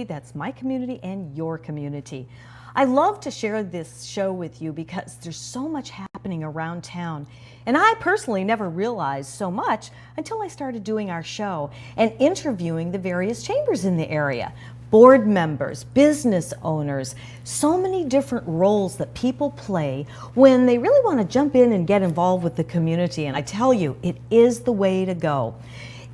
That's my community and your community. I love to share this show with you because there's so much happening around town. And I personally never realized so much until I started doing our show and interviewing the various chambers in the area. Board members, business owners, so many different roles that people play when they really want to jump in and get involved with the community. And I tell you, it is the way to go.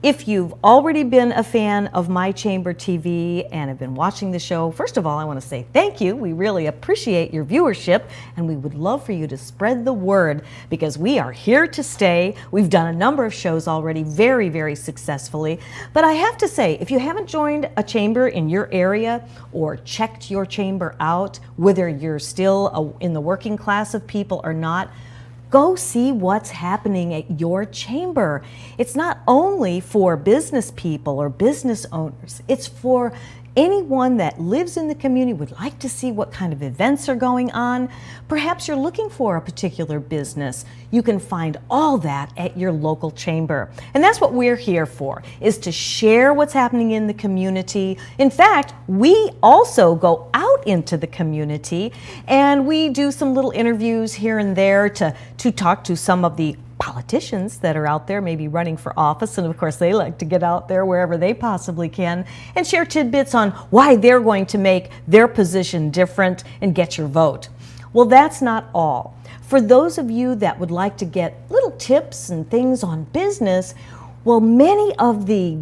If you've already been a fan of My Chamber TV and have been watching the show, first of all, I want to say thank you. We really appreciate your viewership, and we would love for you to spread the word because we are here to stay. We've done a number of shows already very, very successfully. But I have to say, if you haven't joined a chamber in your area or checked your chamber out, whether you're still in the working class of people or not, go see what's happening at your chamber. It's not only for business people or business owners, it's for anyone that lives in the community, would like to see what kind of events are going on. Perhaps you're looking for a particular business. You can find all that at your local chamber. And that's what we're here for, is to share what's happening in the community. In fact, we also go out into the community and we do some little interviews here and there to talk to some of the politicians that are out there maybe running for office, and of course they like to get out there wherever they possibly can and share tidbits on why they're going to make their position different and get your vote. Well, that's not all. For those of you that would like to get little tips and things on business, well, many of the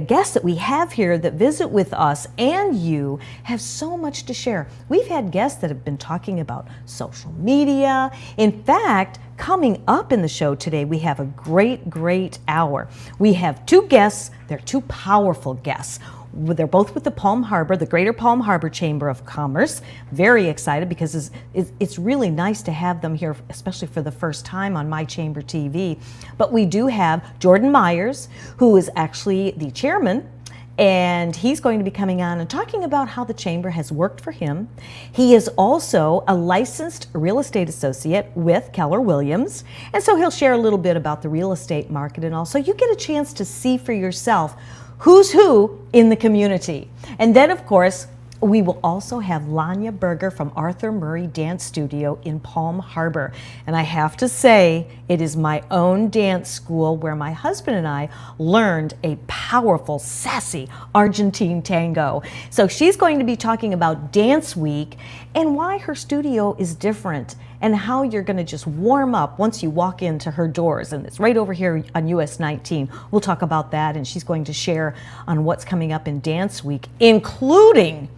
guests that we have here that visit with us and you have so much to share. We've had guests that have been talking about social media. In fact, coming up in the show today, we have a great hour. We have two guests. They're two powerful guests. They're both with the Palm Harbor, the Greater Palm Harbor Chamber of Commerce. Very excited because it's really nice to have them here, especially for the first time on My Chamber TV. But we do have Jordan Myers, who is actually the chairman, and he's going to be coming on and talking about how the chamber has worked for him. He is also a licensed real estate associate with Keller Williams, and so he'll share a little bit about the real estate market, and also you get a chance to see for yourself who's who in the community. And then, of course, we will also have Lania from Arthur Murray Dance Studio in Palm Harbor. And I have to say, it is my own dance school where my husband and I learned a powerful, sassy Argentine tango. So she's going to be talking about Dance Week and why her studio is different and how you're going to just warm up once you walk into her doors. And it's right over here on US 19. We'll talk about that, and she's going to share on what's coming up in Dance Week, including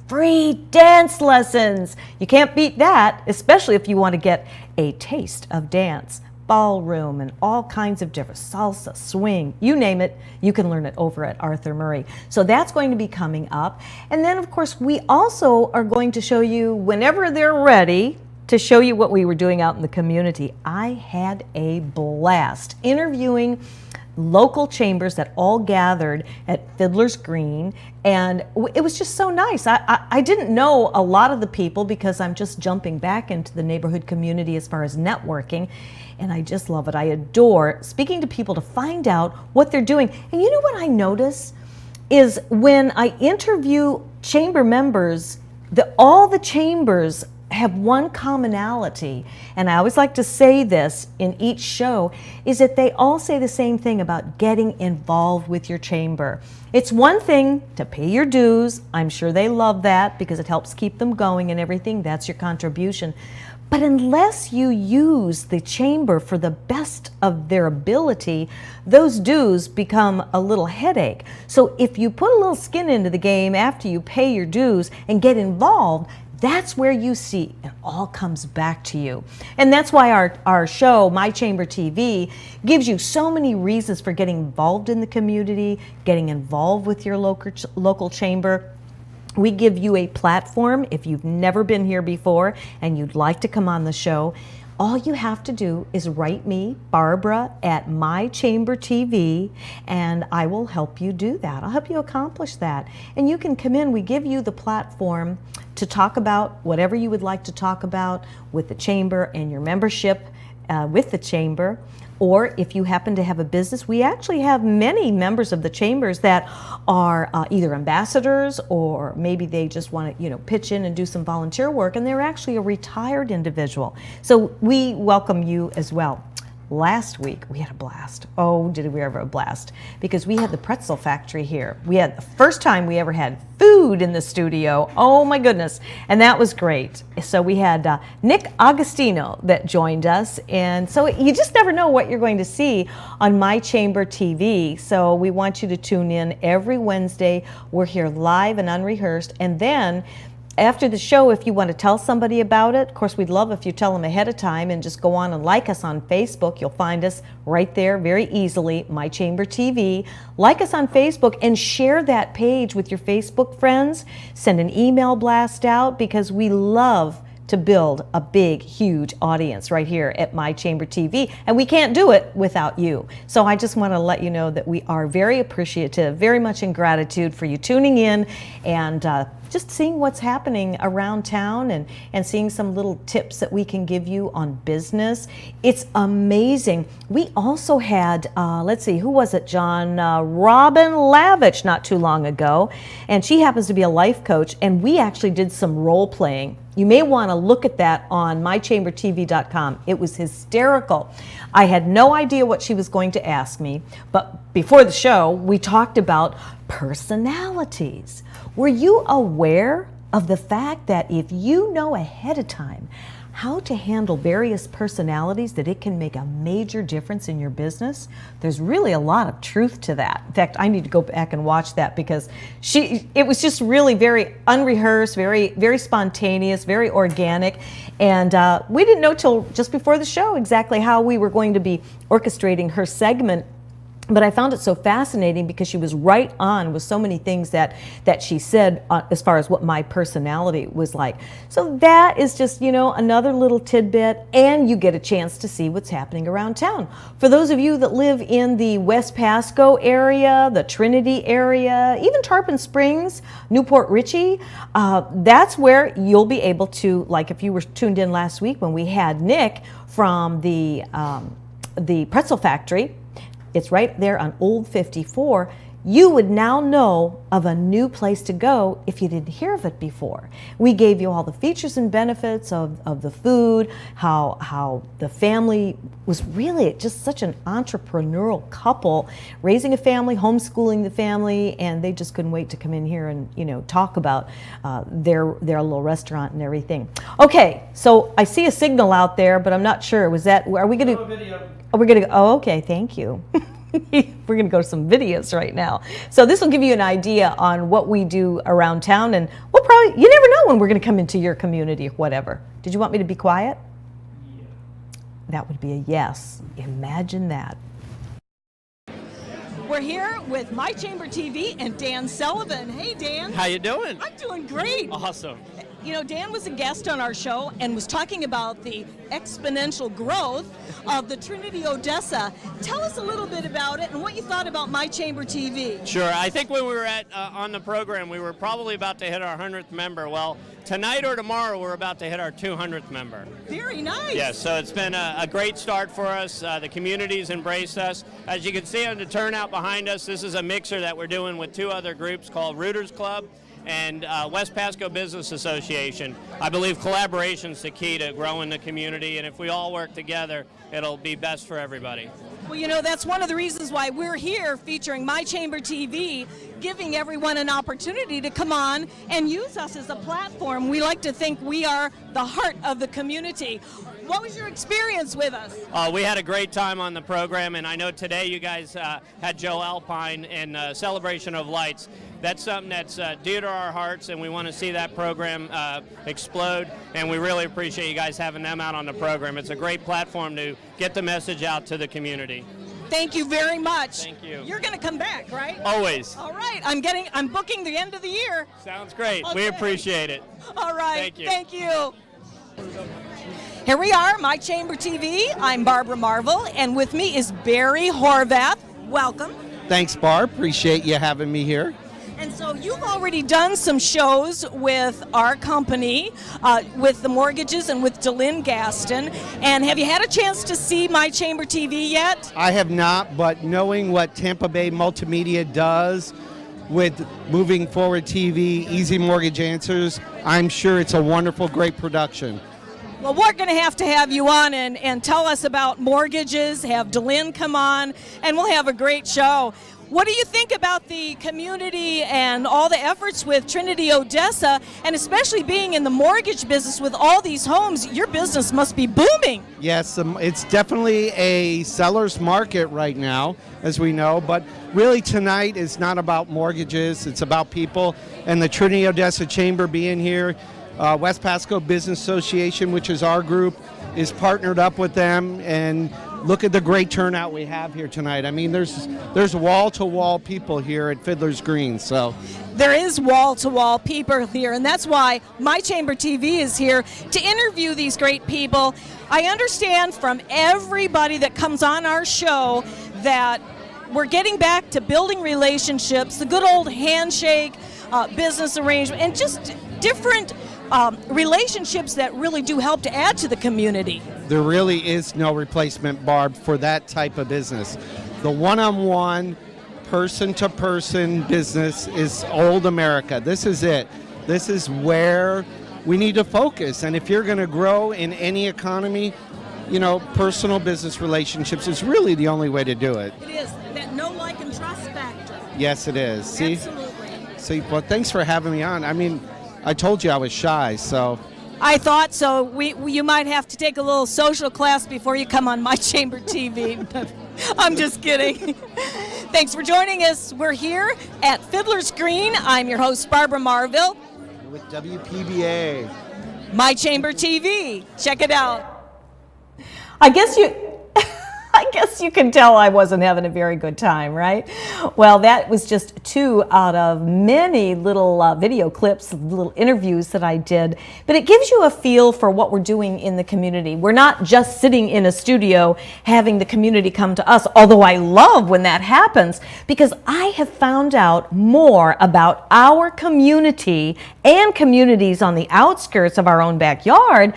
free dance lessons. You can't beat that, especially if you want to get a taste of dance, ballroom, and all kinds of different salsa, swing, you name it, you can learn it over at Arthur Murray. So that's going to be coming up. And then, of course, we also are going to show you, whenever they're ready, to show you what we were doing out in the community. I had a blast interviewing local chambers that all gathered at Fiddler's Green, and it was just so nice. I didn't know a lot of the people because I'm just jumping back into the neighborhood community as far as networking, and I just love it. I adore speaking to people to find out what they're doing. And you know what I notice is when I interview chamber members, all the chambers have one commonality, and I always like to say this in each show, is that they all say the same thing about getting involved with your chamber. It's one thing to pay your dues. I'm sure they love that because it helps keep them going and everything. That's your contribution. But unless you use the chamber for the best of their ability, those dues become a little headache. So if you put a little skin into the game after you pay your dues and get involved, that's where you see it all comes back to you. And that's why our show, My Chamber TV, gives you so many reasons for getting involved in the community, getting involved with your local chamber. We give you a platform if you've never been here before and you'd like to come on the show. All you have to do is write me, Barbara, at My Chamber TV, and I will help you do that. I'll help you accomplish that. And you can come in. We give you the platform to talk about whatever you would like to talk about with the chamber and your membership. with the Chamber. Or if you happen to have a business, we actually have many members of the chambers that are either ambassadors, or maybe they just want to, pitch in and do some volunteer work, and they're actually a retired individual. So we welcome you as well. Last week we had a blast. Oh, did we ever have a blast? Because we had the pretzel factory here. We had the first time we ever had food in the studio. Oh my goodness. And that was great. So we had Nick Agostino that joined us. And so you just never know what you're going to see on My Chamber TV. So we want you to tune in every Wednesday. We're here live and unrehearsed. And then after the show, if you want to tell somebody about it, of course, we'd love if you tell them ahead of time and just go on and like us on Facebook. You'll find us right there very easily, My Chamber TV. Like us on Facebook and share that page with your Facebook friends. Send an email blast out, because we love to build a big, huge audience right here at My Chamber TV, and we can't do it without you. So I just want to let you know that we are very appreciative, very much in gratitude for you tuning in and just seeing what's happening around town and seeing some little tips that we can give you on business. It's amazing. We also had, let's see, who was it, John? Robin Lavich not too long ago, and she happens to be a life coach, and we actually did some role playing. You may want to look at that on mychambertv.com. It was hysterical. I had no idea what she was going to ask me, but before the show, we talked about personalities. Were you aware of the fact that if you know ahead of time how to handle various personalities, that it can make a major difference in your business? There's really a lot of truth to that. In fact, I need to go back and watch that, because it was just really very unrehearsed, very, very spontaneous, very organic. And we didn't know till just before the show exactly how we were going to be orchestrating her segment. But I found it so fascinating, because she was right on with so many things that she said as far as what my personality was like. So that is just, another little tidbit, and you get a chance to see what's happening around town. For those of you that live in the West Pasco area, the Trinity area, even Tarpon Springs, Newport Richey, that's where you'll be able to, like if you were tuned in last week when we had Nick from the pretzel factory. It's right there on Old 54. You would now know of a new place to go if you didn't hear of it before. We gave you all the features and benefits of the food, how the family was really just such an entrepreneurial couple, raising a family, homeschooling the family, and they just couldn't wait to come in here and talk about their little restaurant and everything. Okay, so I see a signal out there, but I'm not sure. Are we going to? Oh, we're going to go. Oh, okay, thank you. We're going to go to some videos right now. So this will give you an idea on what we do around town, and you never know when we're going to come into your community or whatever. Did you want me to be quiet? Yeah. That would be a yes. Imagine that. We're here with My Chamber TV and Dan Sullivan. Hey, Dan. How you doing? I'm doing great. Awesome. Dan was a guest on our show and was talking about the exponential growth of the Trinity Odessa. Tell us a little bit about it and what you thought about My Chamber TV. Sure. I think when we were on the program, we were probably about to hit our 100th member. Well, tonight or tomorrow, we're about to hit our 200th member. Very nice. Yes, so it's been a great start for us. The community's embraced us. As you can see on the turnout behind us, this is a mixer that we're doing with two other groups called Rooters Club and West Pasco Business Association. I believe collaboration's the key to growing the community, and if we all work together, it'll be best for everybody. Well, that's one of the reasons why we're here featuring My Chamber TV, giving everyone an opportunity to come on and use us as a platform. We like to think we are the heart of the community. What was your experience with us? We had a great time on the program, and I know today you guys had Joe Alpine in Celebration of Lights. That's something that's dear to our hearts, and we want to see that program explode, and we really appreciate you guys having them out on the program. It's a great platform to get the message out to the community. Thank you very much. Thank you. You're going to come back, right? Always. All right. I'm booking the end of the year. Sounds great. Okay. We appreciate it. All right. Thank you. Thank you. Here we are, My Chamber TV. I'm Barbara Marvel, and with me is Barry Horvath. Welcome. Thanks, Barb. Appreciate you having me here. And so you've already done some shows with our company, with the mortgages and with DeLynn Gaston. And have you had a chance to see My Chamber TV yet? I have not, but knowing what Tampa Bay Multimedia does with Moving Forward TV, Easy Mortgage Answers, I'm sure it's a wonderful, great production. Well, we're going to have you on and tell us about mortgages, have DeLynn come on, and we'll have a great show. What do you think about the community and all the efforts with Trinity Odessa, and especially being in the mortgage business with all these homes? Your business must be booming. Yes, it's definitely a seller's market right now, as we know, but really tonight is not about mortgages, it's about people, and the Trinity Odessa Chamber being here. West Pasco Business Association, which is our group, is partnered up with them, and look at the great turnout we have here tonight. I mean, there's wall-to-wall people here at Fiddler's Green. So there is wall-to-wall people here, and that's why My Chamber TV is here to interview these great people. I understand from everybody that comes on our show that we're getting back to building relationships, the good old handshake, business arrangement, and just different relationships that really do help to add to the community. There really is no replacement, Barb, for that type of business. The one-on-one, person-to-person business is old America. This is it. This is where we need to focus. And if you're going to grow in any economy, you know, personal business relationships is really the only way to do it. It is. That know, like, and trust factor. Yes, it is. See? Absolutely. See, well, thanks for having me on. I mean, I told you I was shy, so. I thought so. You might have to take a little social class before you come on My Chamber TV. I'm just kidding. Thanks for joining us. We're here at Fiddler's Green. I'm your host, Barbara Marville. With WPBA. My Chamber TV. Check it out. I guess you can tell I wasn't having a very good time, right? Well, that was just two out of many little video clips, little interviews that I did. But it gives you a feel for what we're doing in the community. We're not just sitting in a studio having the community come to us, although I love when that happens, because I have found out more about our community and communities on the outskirts of our own backyard.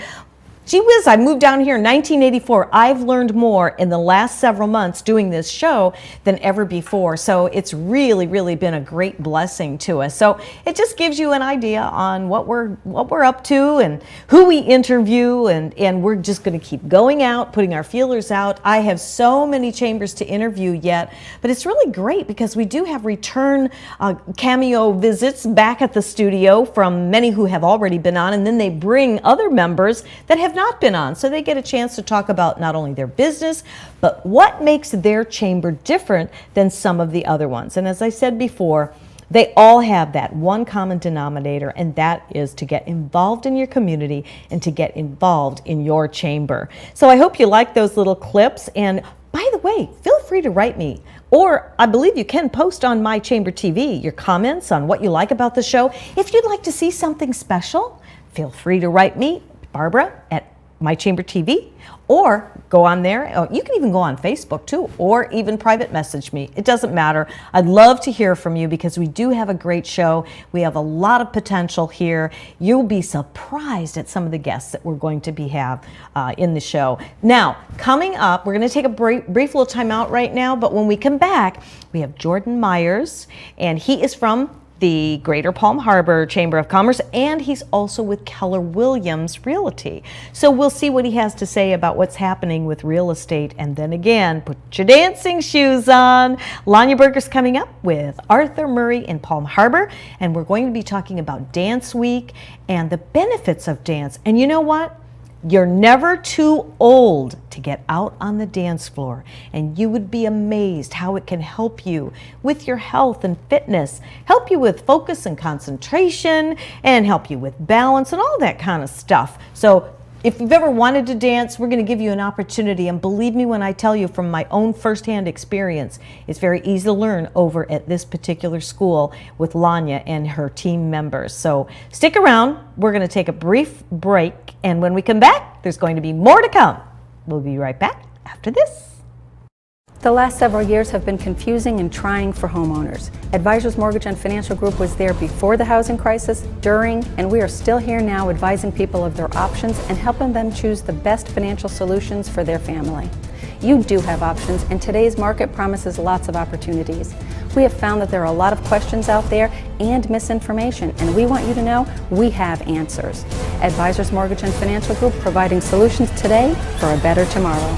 Gee whiz, I moved down here in 1984. I've learned more in the last several months doing this show than ever before. So it's really, really been a great blessing to us. So it just gives you an idea on what we're up to and who we interview, and we're just going to keep going out, putting our feelers out. I have so many chambers to interview yet, but it's really great because we do have return cameo visits back at the studio from many who have already been on, and then they bring other members that have not been on, so they get a chance to talk about not only their business, but what makes their chamber different than some of the other ones. And as I said before, they all have that one common denominator, and that is to get involved in your community and to get involved in your chamber. So I hope you like those little clips, and by the way, feel free to write me, or I believe you can post on My Chamber TV your comments on what you like about the show. If you'd like to see something special, feel free to write me, Barbara at My Chamber TV, or go on there. You can even go on Facebook too, or even private message me. It doesn't matter. I'd love to hear from you because we do have a great show. We have a lot of potential here. You'll be surprised at some of the guests that we're going to have in the show. Now, coming up, we're going to take a brief little time out right now, but when we come back, we have Jordan Myers, and he is from the Greater Palm Harbor Chamber of Commerce, and he's also with Keller Williams Realty. So we'll see what he has to say about what's happening with real estate. And then again, put your dancing shoes on. Lania Berger's coming up with Arthur Murray in Palm Harbor, and we're going to be talking about Dance Week and the benefits of dance. And you know what? You're never too old to get out on the dance floor, and you would be amazed how it can help you with your health and fitness, help you with focus and concentration, and help you with balance and all that kind of stuff. So if you've ever wanted to dance, we're going to give you an opportunity, and believe me when I tell you from my own firsthand experience, it's very easy to learn over at this particular school with Lania and her team members. So stick around. We're going to take a brief break, and when we come back, there's going to be more to come. We'll be right back after this. The last several years have been confusing and trying for homeowners. Advisors Mortgage and Financial Group was there before the housing crisis, during, and we are still here now advising people of their options and helping them choose the best financial solutions for their family. You do have options, and today's market promises lots of opportunities. We have found that there are a lot of questions out there and misinformation, and we want you to know we have answers. Advisors Mortgage and Financial Group, providing solutions today for a better tomorrow.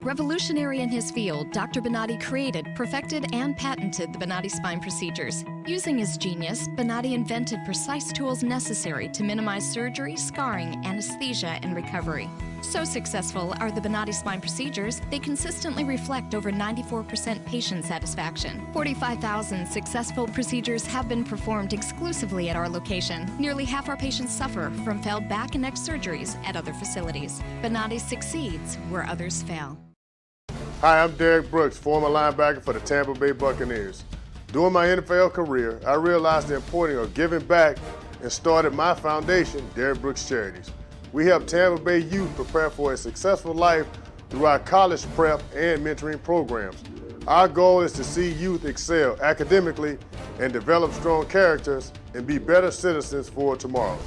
Revolutionary in his field, Dr. Bonatti created, perfected, and patented the Bonatti spine procedures. Using his genius, Bonatti invented precise tools necessary to minimize surgery, scarring, anesthesia, and recovery. So successful are the Bonatti spine procedures, they consistently reflect over 94% patient satisfaction. 45,000 successful procedures have been performed exclusively at our location. Nearly half our patients suffer from failed back and neck surgeries at other facilities. Bonatti succeeds where others fail. Hi, I'm Derek Brooks, former linebacker for the Tampa Bay Buccaneers. During my NFL career, I realized the importance of giving back and started my foundation, Derek Brooks Charities. We help Tampa Bay youth prepare for a successful life through our college prep and mentoring programs. Our goal is to see youth excel academically and develop strong characters and be better citizens for tomorrow.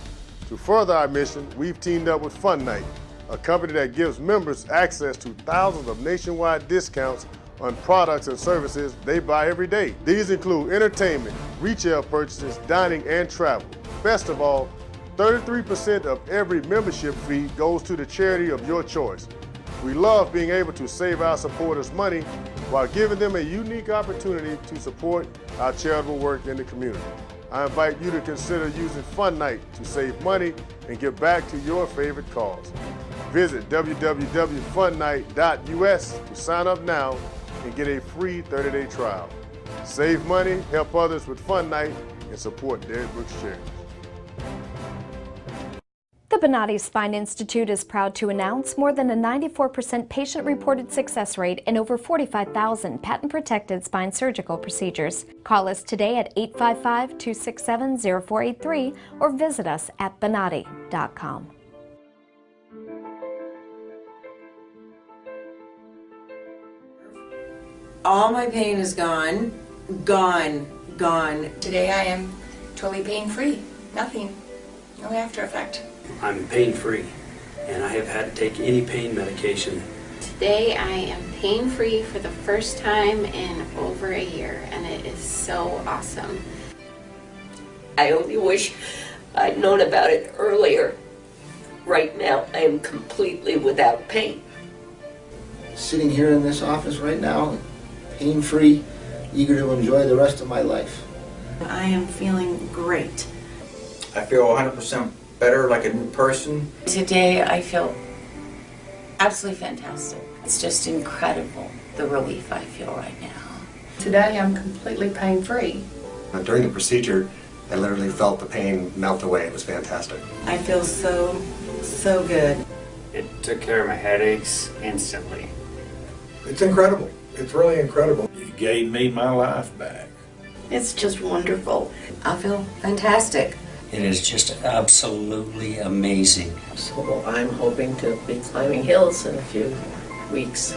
To further our mission, we've teamed up with Fun Night, a company that gives members access to thousands of nationwide discounts on products and services they buy every day. These include entertainment, retail purchases, dining, and travel. Best of all, 33% of every membership fee goes to the charity of your choice. We love being able to save our supporters money while giving them a unique opportunity to support our charitable work in the community. I invite you to consider using Fun Night to save money and give back to your favorite cause. Visit www.funnight.us to sign up now and get a free 30-day trial. Save money, help others with Fun Night, and support Derek Brooks Charities. The Bonatti Spine Institute is proud to announce more than a 94% patient-reported success rate in over 45,000 patent-protected spine surgical procedures. Call us today at 855-267-0483 or visit us at bonatti.com. All my pain is gone. Today I am totally pain-free. Nothing. No after effect. I'm pain-free, and I have had to take any pain medication. Today I am pain-free for the first time in over a year, and it is so awesome. I only wish I'd known about it earlier. Right now, I am completely without pain. Sitting here in this office right now, pain-free, eager to enjoy the rest of my life. I am feeling great. I feel 100% better, like a new person. Today I feel absolutely fantastic. It's just incredible, the relief I feel right now. Today I'm completely pain-free. During the procedure, I literally felt the pain melt away. It was fantastic. I feel so good. It took care of my headaches instantly. It's incredible. It's really incredible. It gave me my life back. It's just wonderful. I feel fantastic. It is just absolutely amazing. So I'm hoping to be climbing hills in a few weeks.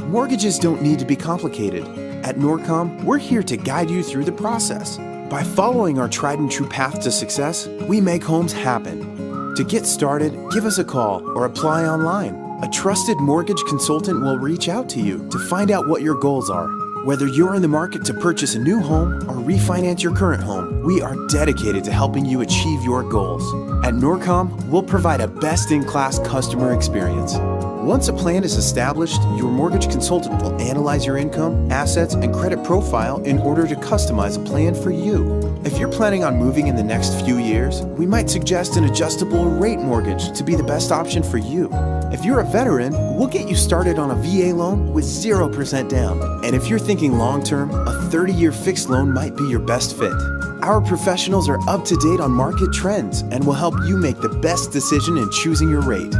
Mortgages don't need to be complicated. At Norcom, we're here to guide you through the process. By following our tried and true path to success, we make homes happen. To get started, give us a call or apply online. A trusted mortgage consultant will reach out to you to find out what your goals are. Whether you're in the market to purchase a new home or refinance your current home, we are dedicated to helping you achieve your goals. At Norcom, we'll provide a best-in-class customer experience. Once a plan is established, your mortgage consultant will analyze your income, assets, and credit profile in order to customize a plan for you. If you're planning on moving in the next few years, we might suggest an adjustable rate mortgage to be the best option for you. If you're a veteran, we'll get you started on a VA loan with 0% down. And if you're thinking long-term, a 30-year fixed loan might be your best fit. Our professionals are up to date on market trends and will help you make the best decision in choosing your rate.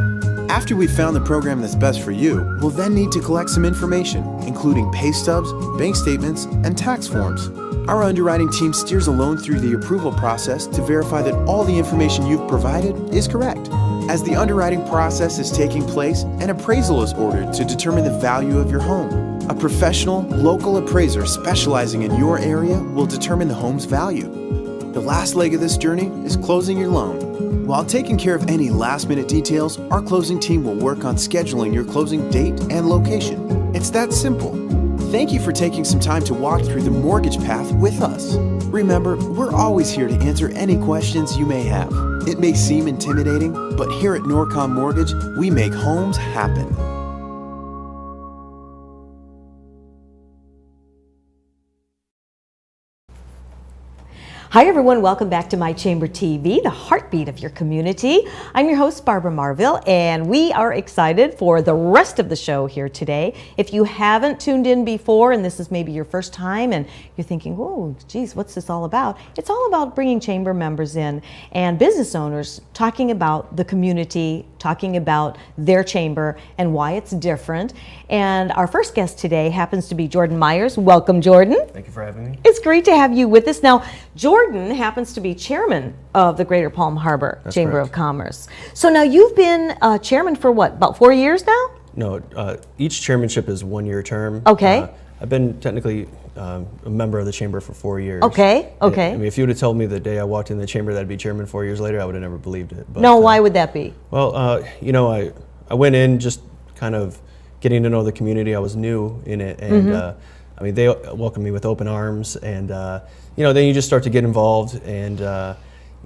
After we've found the program that's best for you, we'll then need to collect some information, including pay stubs, bank statements, and tax forms. Our underwriting team steers a loan through the approval process to verify that all the information you've provided is correct. As the underwriting process is taking place, an appraisal is ordered to determine the value of your home. A professional, local appraiser specializing in your area will determine the home's value. The last leg of this journey is closing your loan. While taking care of any last-minute details, our closing team will work on scheduling your closing date and location. It's that simple. Thank you for taking some time to walk through the mortgage path with us. Remember, we're always here to answer any questions you may have. It may seem intimidating, but here at Norcom Mortgage, we make homes happen. Hi everyone, welcome back to My Chamber TV, the heartbeat of your community. I'm your host, Barbara Marville, and we are excited for the rest of the show here today. If you haven't tuned in before, and this is maybe your first time, and you're thinking, whoa, geez, what's this all about? It's all about bringing chamber members in and business owners talking about the community, talking about their chamber and why it's different. And our first guest today happens to be Jordan Myers. Welcome, Jordan. Thank you for having me. It's great to have you with us. Now, Jordan happens to be chairman of the Greater Palm Harbor Chamber of Commerce. So now you've been chairman for what, about 4 years now? No, each chairmanship is 1 year term. Okay. I've been technically a member of the chamber for 4 years. Okay, okay. I mean, if you would have told me the day I walked in the chamber that I'd be chairman 4 years later, I would have never believed it. But, no, why would that be? Well, you know, I went in just kind of getting to know the community. I was new in it, and I mean, they welcomed me with open arms, and you know, then you just start to get involved, and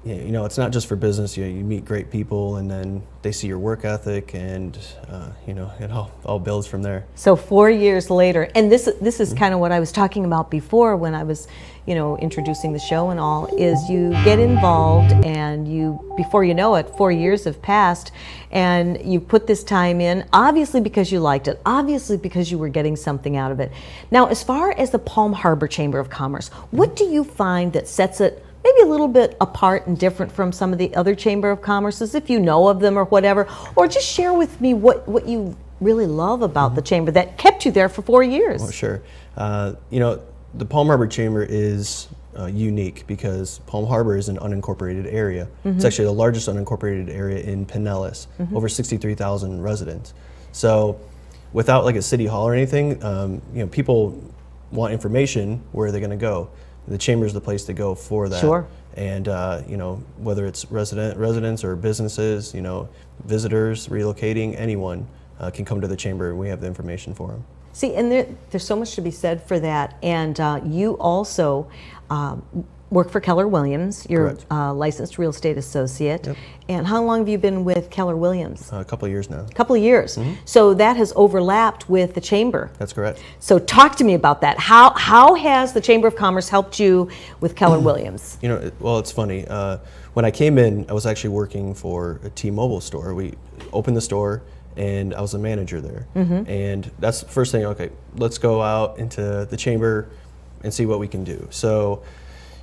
you know, it's not just for business. You meet great people, and then they see your work ethic, and you know, it all builds from there. So 4 years later, and this is kind of what I was talking about before when I was, you know, introducing the show and all, is you get involved, and you, before you know it, 4 years have passed, and you put this time in, obviously because you liked it, obviously because you were getting something out of it. Now, as far as the Palm Harbor Chamber of Commerce, what do you find that sets it maybe a little bit apart and different from some of the other Chamber of Commerces, if you know of them or whatever, or just share with me what you really love about the Chamber that kept you there for 4 years? Well, sure. You know, the Palm Harbor Chamber is unique because Palm Harbor is an unincorporated area. It's actually the largest unincorporated area in Pinellas, over 63,000 residents. So without like a city hall or anything, you know, people want information. Where are they going to go? The chamber is the place to go for that. Sure. And you know, whether it's residents or businesses, you know, visitors, relocating, anyone can come to the chamber, and we have the information for them. See, and there's so much to be said for that. And you also work for Keller Williams. You're a licensed real estate associate. Yep. And how long have you been with Keller Williams? A couple of years now. A couple of years. So that has overlapped with the chamber. That's correct. So talk to me about that. How has the Chamber of Commerce helped you with Keller Williams? You know, well, it's funny. When I came in, I was actually working for a T-Mobile store. We opened the store, and I was a manager there. And that's the first thing, okay, let's go out into the chamber and see what we can do. So,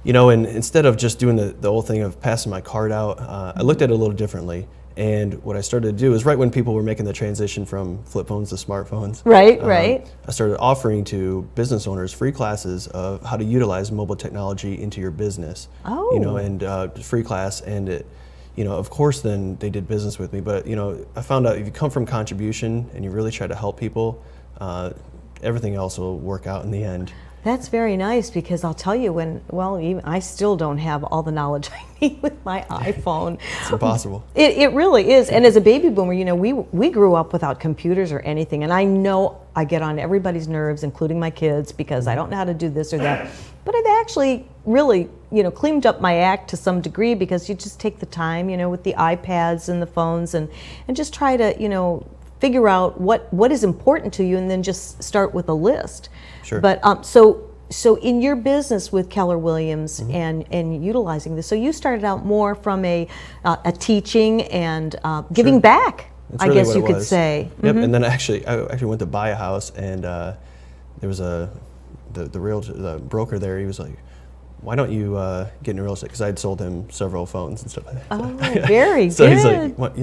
you know, and instead of just doing the whole thing of passing my card out, I looked at it a little differently. And what I started to do is right when people were making the transition from flip phones to smartphones. Right, right. I started offering to business owners free classes of how to utilize mobile technology into your business. Oh. You know, and free class, and it, you know, of course, then they did business with me. But, you know, I found out if you come from contribution and you really try to help people, everything else will work out in the end. That's very nice, because I'll tell you, even I still don't have all the knowledge I need with my iPhone. It's impossible. It really is. And as a baby boomer, we grew up without computers or anything. And I know I get on everybody's nerves, including my kids, because I don't know how to do this or that. But I've actually really, cleaned up my act to some degree, because you just take the time, with the iPads and the phones, and just try to, figure out what is important to you, and then just start with a list. Sure. But so in your business with Keller Williams and utilizing this, so you started out more from a teaching and giving back. That's I really guess what you it could was. say. Yep. And then I actually went to buy a house, and there was the broker there. He was like, "Why don't you get into real estate?" Because I had sold him several phones and stuff like that. Oh, very so good. he's like, what,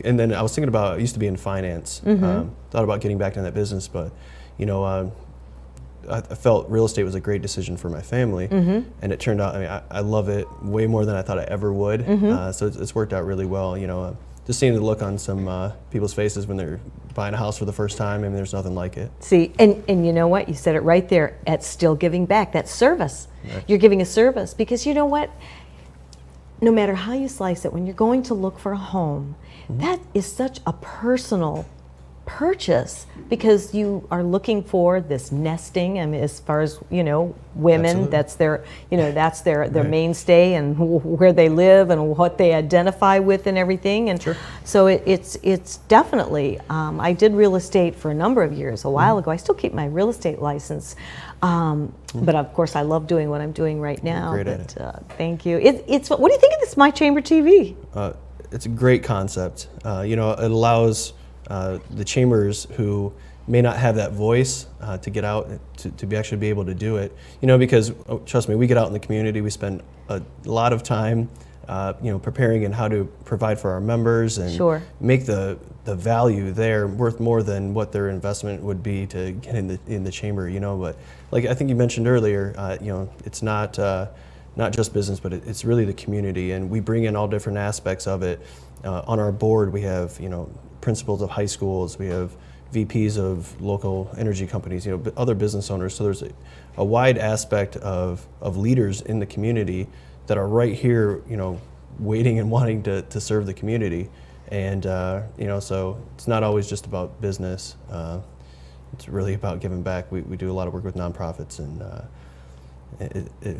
and then I was thinking about, I used to be in finance, thought about getting back into that business, but, I felt real estate was a great decision for my family, and it turned out, I love it way more than I thought I ever would, so it's worked out really well, just seeing the look on some people's faces when they're buying a house for the first time, there's nothing like it. See, and you know what? You said it right there. It's still giving back. That's service. Right. You're giving a service, because you know what? No matter how you slice it, when you're going to look for a home, that is such a personal purchase, because you are looking for this nesting. As far as women, Absolutely. that's their Right. mainstay, and where they live and what they identify with and everything. And Sure. so it's definitely. I did real estate for a number of years. A while ago, I still keep my real estate license, but of course I love doing what I'm doing right now. Great at it. Thank you. It's what do you think of this My Chamber TV? It's a great concept. It allows the chambers who may not have that voice to get out to actually be able to do it. Because trust me, we get out in the community, we spend a lot of time preparing and how to provide for our members and Sure. make the value there worth more than what their investment would be to get in the chamber. But like I think you mentioned earlier, it's not just business, but it's really the community, and we bring in all different aspects of it. On our board, we have principals of high schools, we have VPs of local energy companies, other business owners. So there's a wide aspect of leaders in the community that are right here, waiting and wanting to serve the community. And so it's not always just about business. It's really about giving back. We do a lot of work with nonprofits, and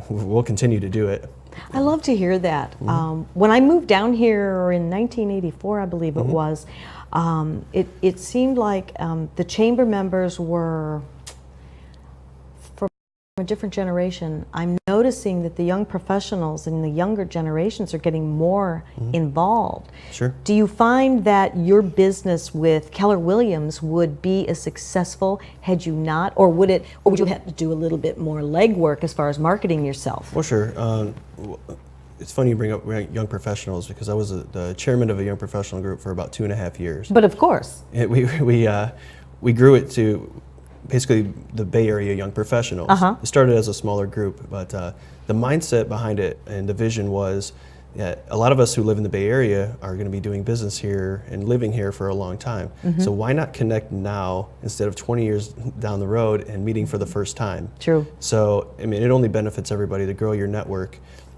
we'll continue to do it. I love to hear that. When I moved down here in 1984, I believe it was, it seemed like the chamber members were from a different generation. I'm noticing that the young professionals and the younger generations are getting more involved. Sure. Do you find that your business with Keller Williams would be as successful had you not, or would you have to do a little bit more legwork as far as marketing yourself? Well, sure. It's funny you bring up young professionals, because I was the chairman of a young professional group for about 2.5 years. But of course. We grew it to basically the Bay Area Young Professionals. It started as a smaller group, but the mindset behind it and the vision was that a lot of us who live in the Bay Area are going to be doing business here and living here for a long time. So why not connect now instead of 20 years down the road and meeting for the first time? True. So, it only benefits everybody to grow your network.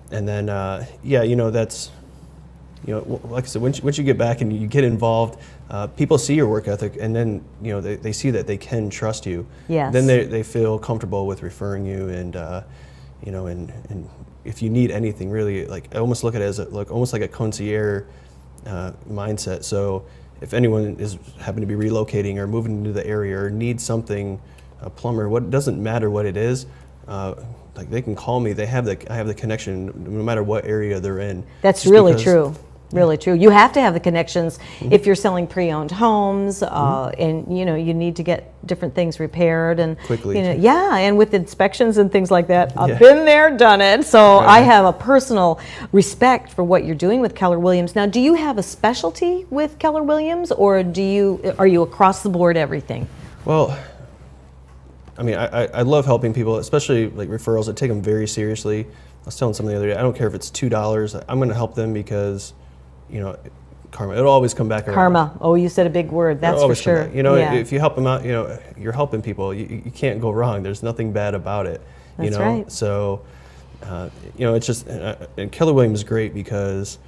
And then, that's, like I said, once you get back and you get involved, people see your work ethic, and then, they see that they can trust you. Yes. Then they feel comfortable with referring you, and, and if you need anything, really, like, I almost look at it as almost like a concierge mindset. So if anyone is happen to be relocating or moving into the area or needs something, a plumber, doesn't matter what it is, like they can call me. I have the connection no matter what area they're in. That's really true. Really true. You have to have the connections if you're selling pre-owned homes, and you need to get different things repaired and quickly. And with inspections and things like that. I've been there, done it. So I have a personal respect for what you're doing with Keller Williams. Now, do you have a specialty with Keller Williams, or are you across the board everything? Well, I love helping people, especially like referrals. I take them very seriously. I was telling someone the other day, I don't care if it's $2. I'm going to help them because, karma. It'll always come back around. Karma. Oh, you said a big word. That's for sure. You know, yeah. if you help them out, you know, you're helping people. You can't go wrong. There's nothing bad about it. That's you know, right. so you know, it's just and Keller Williams is great because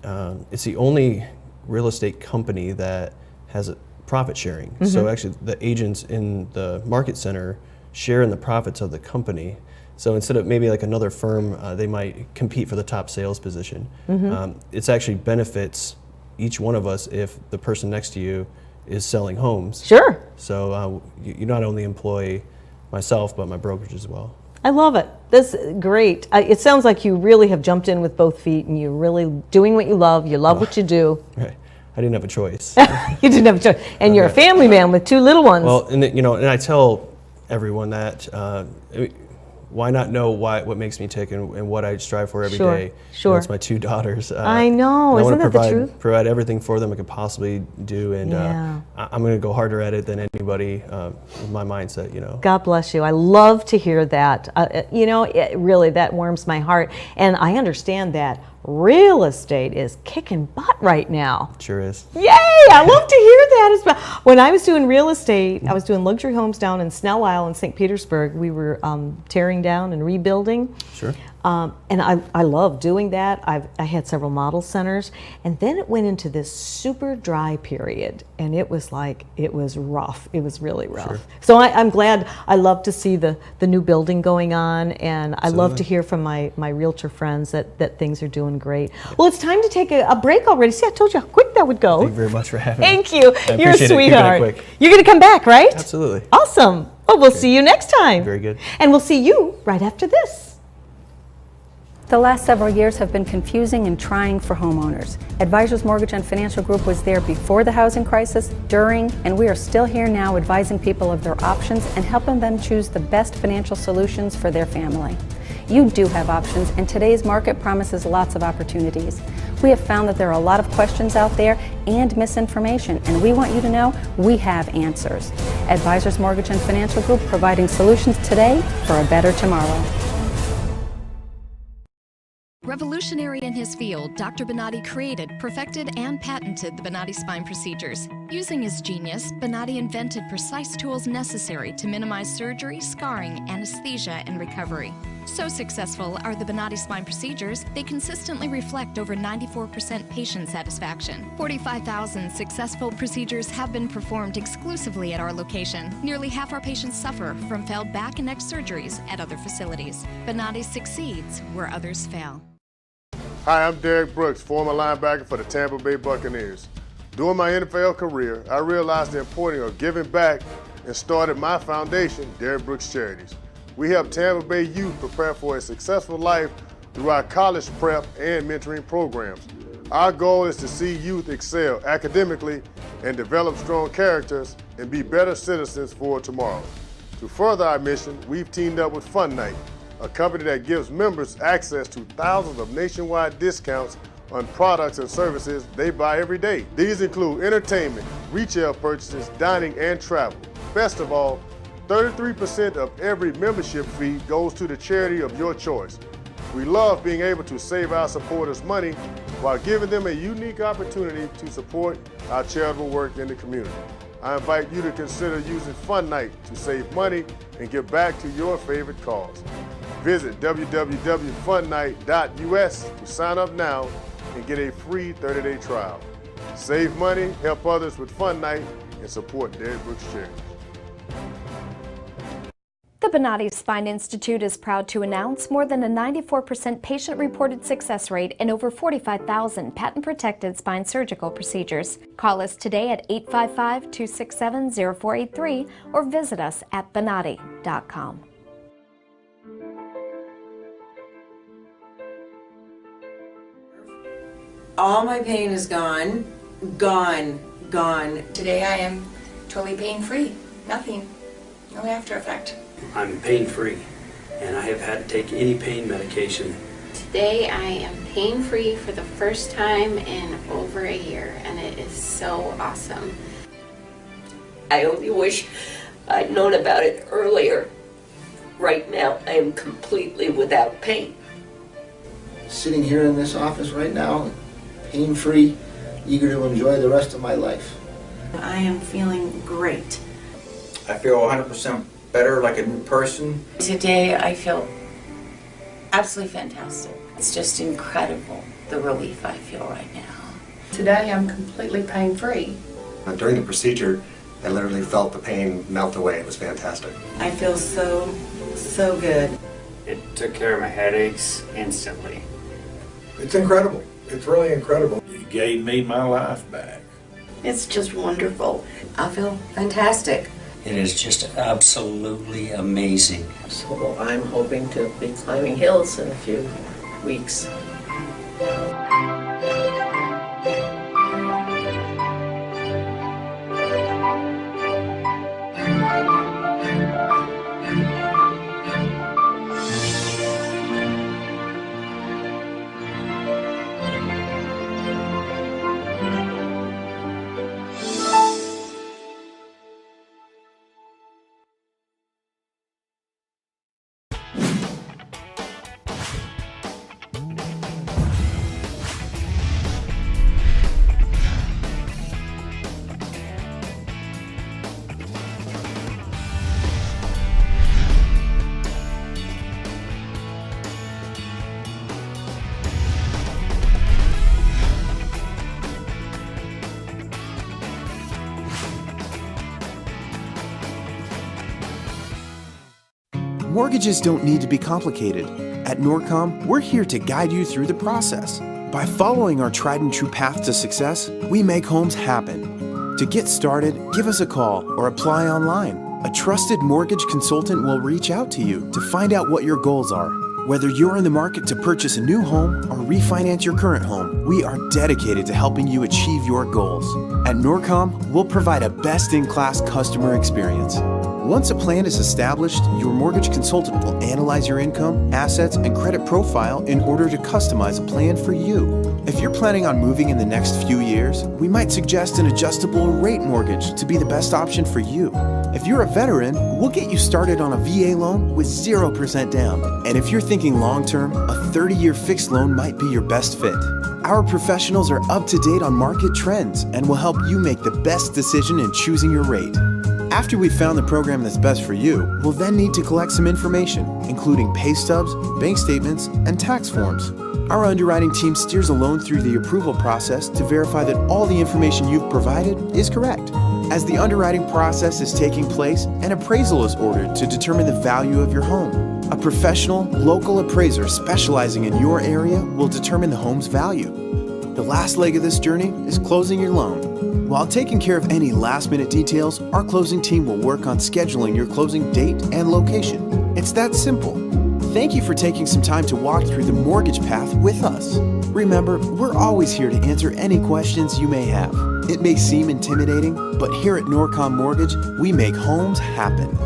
it's the only real estate company that has a profit sharing. Mm-hmm. So actually, the agents in the market center share in the profits of the company. So instead of maybe like another firm, they might compete for the top sales position. Mm-hmm. It's actually benefits each one of us if the person next to you is selling homes. Sure. So you not only employ myself, but my brokerage as well. I love it. This is great. It sounds like you really have jumped in with both feet and you're really doing what you love. You love what you do. Right. I didn't have a choice. You didn't have a choice. And you're a family man with 2 little ones. Well, and you know, and I tell everyone that why not know what makes me tick and what I strive for every day? Sure. It's my 2 daughters. I know. Isn't that the truth? Provide everything for them I could possibly do, and I'm going to go harder at it than anybody with my mindset. You know. God bless you. I love to hear that. You know, really, that warms my heart, and I understand that real estate is kicking butt right now. Sure is. Yay! I love to hear that as well. When I was doing real estate, I was doing luxury homes down in Snell Isle in St. Petersburg. We were tearing down and rebuilding. Sure. And I love doing that. I had several model centers, and then it went into this super dry period, and it was rough. It was really rough. Sure. So I'm glad. I love to see the new building going on, and I love to hear from my realtor friends that things are doing great. Well, it's time to take a break already. See, I told you how quick that would go. Thank you very much for having me. Thank you. You're a appreciate it. sweetheart. Keeping it quick. You're going to come back, right? Absolutely. Awesome. Well, we'll see you next time. Very good. And we'll see you right after this. The last several years have been confusing and trying for homeowners. Advisors Mortgage and Financial Group was there before the housing crisis, during, and we are still here now advising people of their options and helping them choose the best financial solutions for their family. You do have options, and today's market promises lots of opportunities. We have found that there are a lot of questions out there and misinformation, and we want you to know we have answers. Advisors Mortgage and Financial Group, providing solutions today for a better tomorrow. Revolutionary in his field, Dr. Bonatti created, perfected, and patented the Bonatti spine procedures. Using his genius, Bonatti invented precise tools necessary to minimize surgery, scarring, anesthesia, and recovery. So successful are the Bonatti spine procedures, they consistently reflect over 94% patient satisfaction. 45,000 successful procedures have been performed exclusively at our location. Nearly half our patients suffer from failed back and neck surgeries at other facilities. Bonatti succeeds where others fail. Hi, I'm Derek Brooks, former linebacker for the Tampa Bay Buccaneers. During my NFL career, I realized the importance of giving back and started my foundation, Derek Brooks Charities. We help Tampa Bay youth prepare for a successful life through our college prep and mentoring programs. Our goal is to see youth excel academically and develop strong characters and be better citizens for tomorrow. To further our mission, we've teamed up with Fun Night, a company that gives members access to thousands of nationwide discounts on products and services they buy every day. These include entertainment, retail purchases, dining, and travel. Best of all, 33% of every membership fee goes to the charity of your choice. We love being able to save our supporters money while giving them a unique opportunity to support our charitable work in the community. I invite you to consider using Fun Night to save money and give back to your favorite cause. Visit www.funnight.us to sign up now and get a free 30-day trial. Save money, help others with Fun Night, and support Derek Brooks Charities. The Bonatti Spine Institute is proud to announce more than a 94% patient-reported success rate in over 45,000 patent-protected spine surgical procedures. Call us today at 855-267-0483 or visit us at bonatti.com. All my pain is gone, gone. Today I am totally pain-free. Nothing. No after effect. I'm pain-free, and I have had to take any pain medication. Today I am pain-free for the first time in over a year, and it is so awesome. I only wish I'd known about it earlier. Right now, I am completely without pain. Sitting here in this office right now, pain-free, eager to enjoy the rest of my life. I am feeling great. I feel 100% better, like a new person. Today I feel absolutely fantastic. It's just incredible, the relief I feel right now. Today I'm completely pain-free. During the procedure, I literally felt the pain melt away. It was fantastic. I feel so good. It took care of my headaches instantly. It's incredible. It's really incredible. It gave me my life back. It's just wonderful. I feel fantastic. It is just absolutely amazing. So I'm hoping to be climbing hills in a few weeks. Mortgages don't need to be complicated. At Norcom, we're here to guide you through the process. By following our tried and true path to success, we make homes happen. To get started, give us a call or apply online. A trusted mortgage consultant will reach out to you to find out what your goals are. Whether you're in the market to purchase a new home or refinance your current home, we are dedicated to helping you achieve your goals. At Norcom, we'll provide a best-in-class customer experience. Once a plan is established, your mortgage consultant will analyze your income, assets, and credit profile in order to customize a plan for you. If you're planning on moving in the next few years, we might suggest an adjustable rate mortgage to be the best option for you. If you're a veteran, we'll get you started on a VA loan with 0% down. And if you're thinking long-term, a 30-year fixed loan might be your best fit. Our professionals are up to date on market trends and will help you make the best decision in choosing your rate. After we've found the program that's best for you, we'll then need to collect some information, including pay stubs, bank statements, and tax forms. Our underwriting team steers a loan through the approval process to verify that all the information you've provided is correct. As the underwriting process is taking place, an appraisal is ordered to determine the value of your home. A professional, local appraiser specializing in your area will determine the home's value. The last leg of this journey is closing your loan. While taking care of any last-minute details, our closing team will work on scheduling your closing date and location. It's that simple. Thank you for taking some time to walk through the mortgage path with us. Remember, we're always here to answer any questions you may have. It may seem intimidating, but here at Norcom Mortgage, we make homes happen.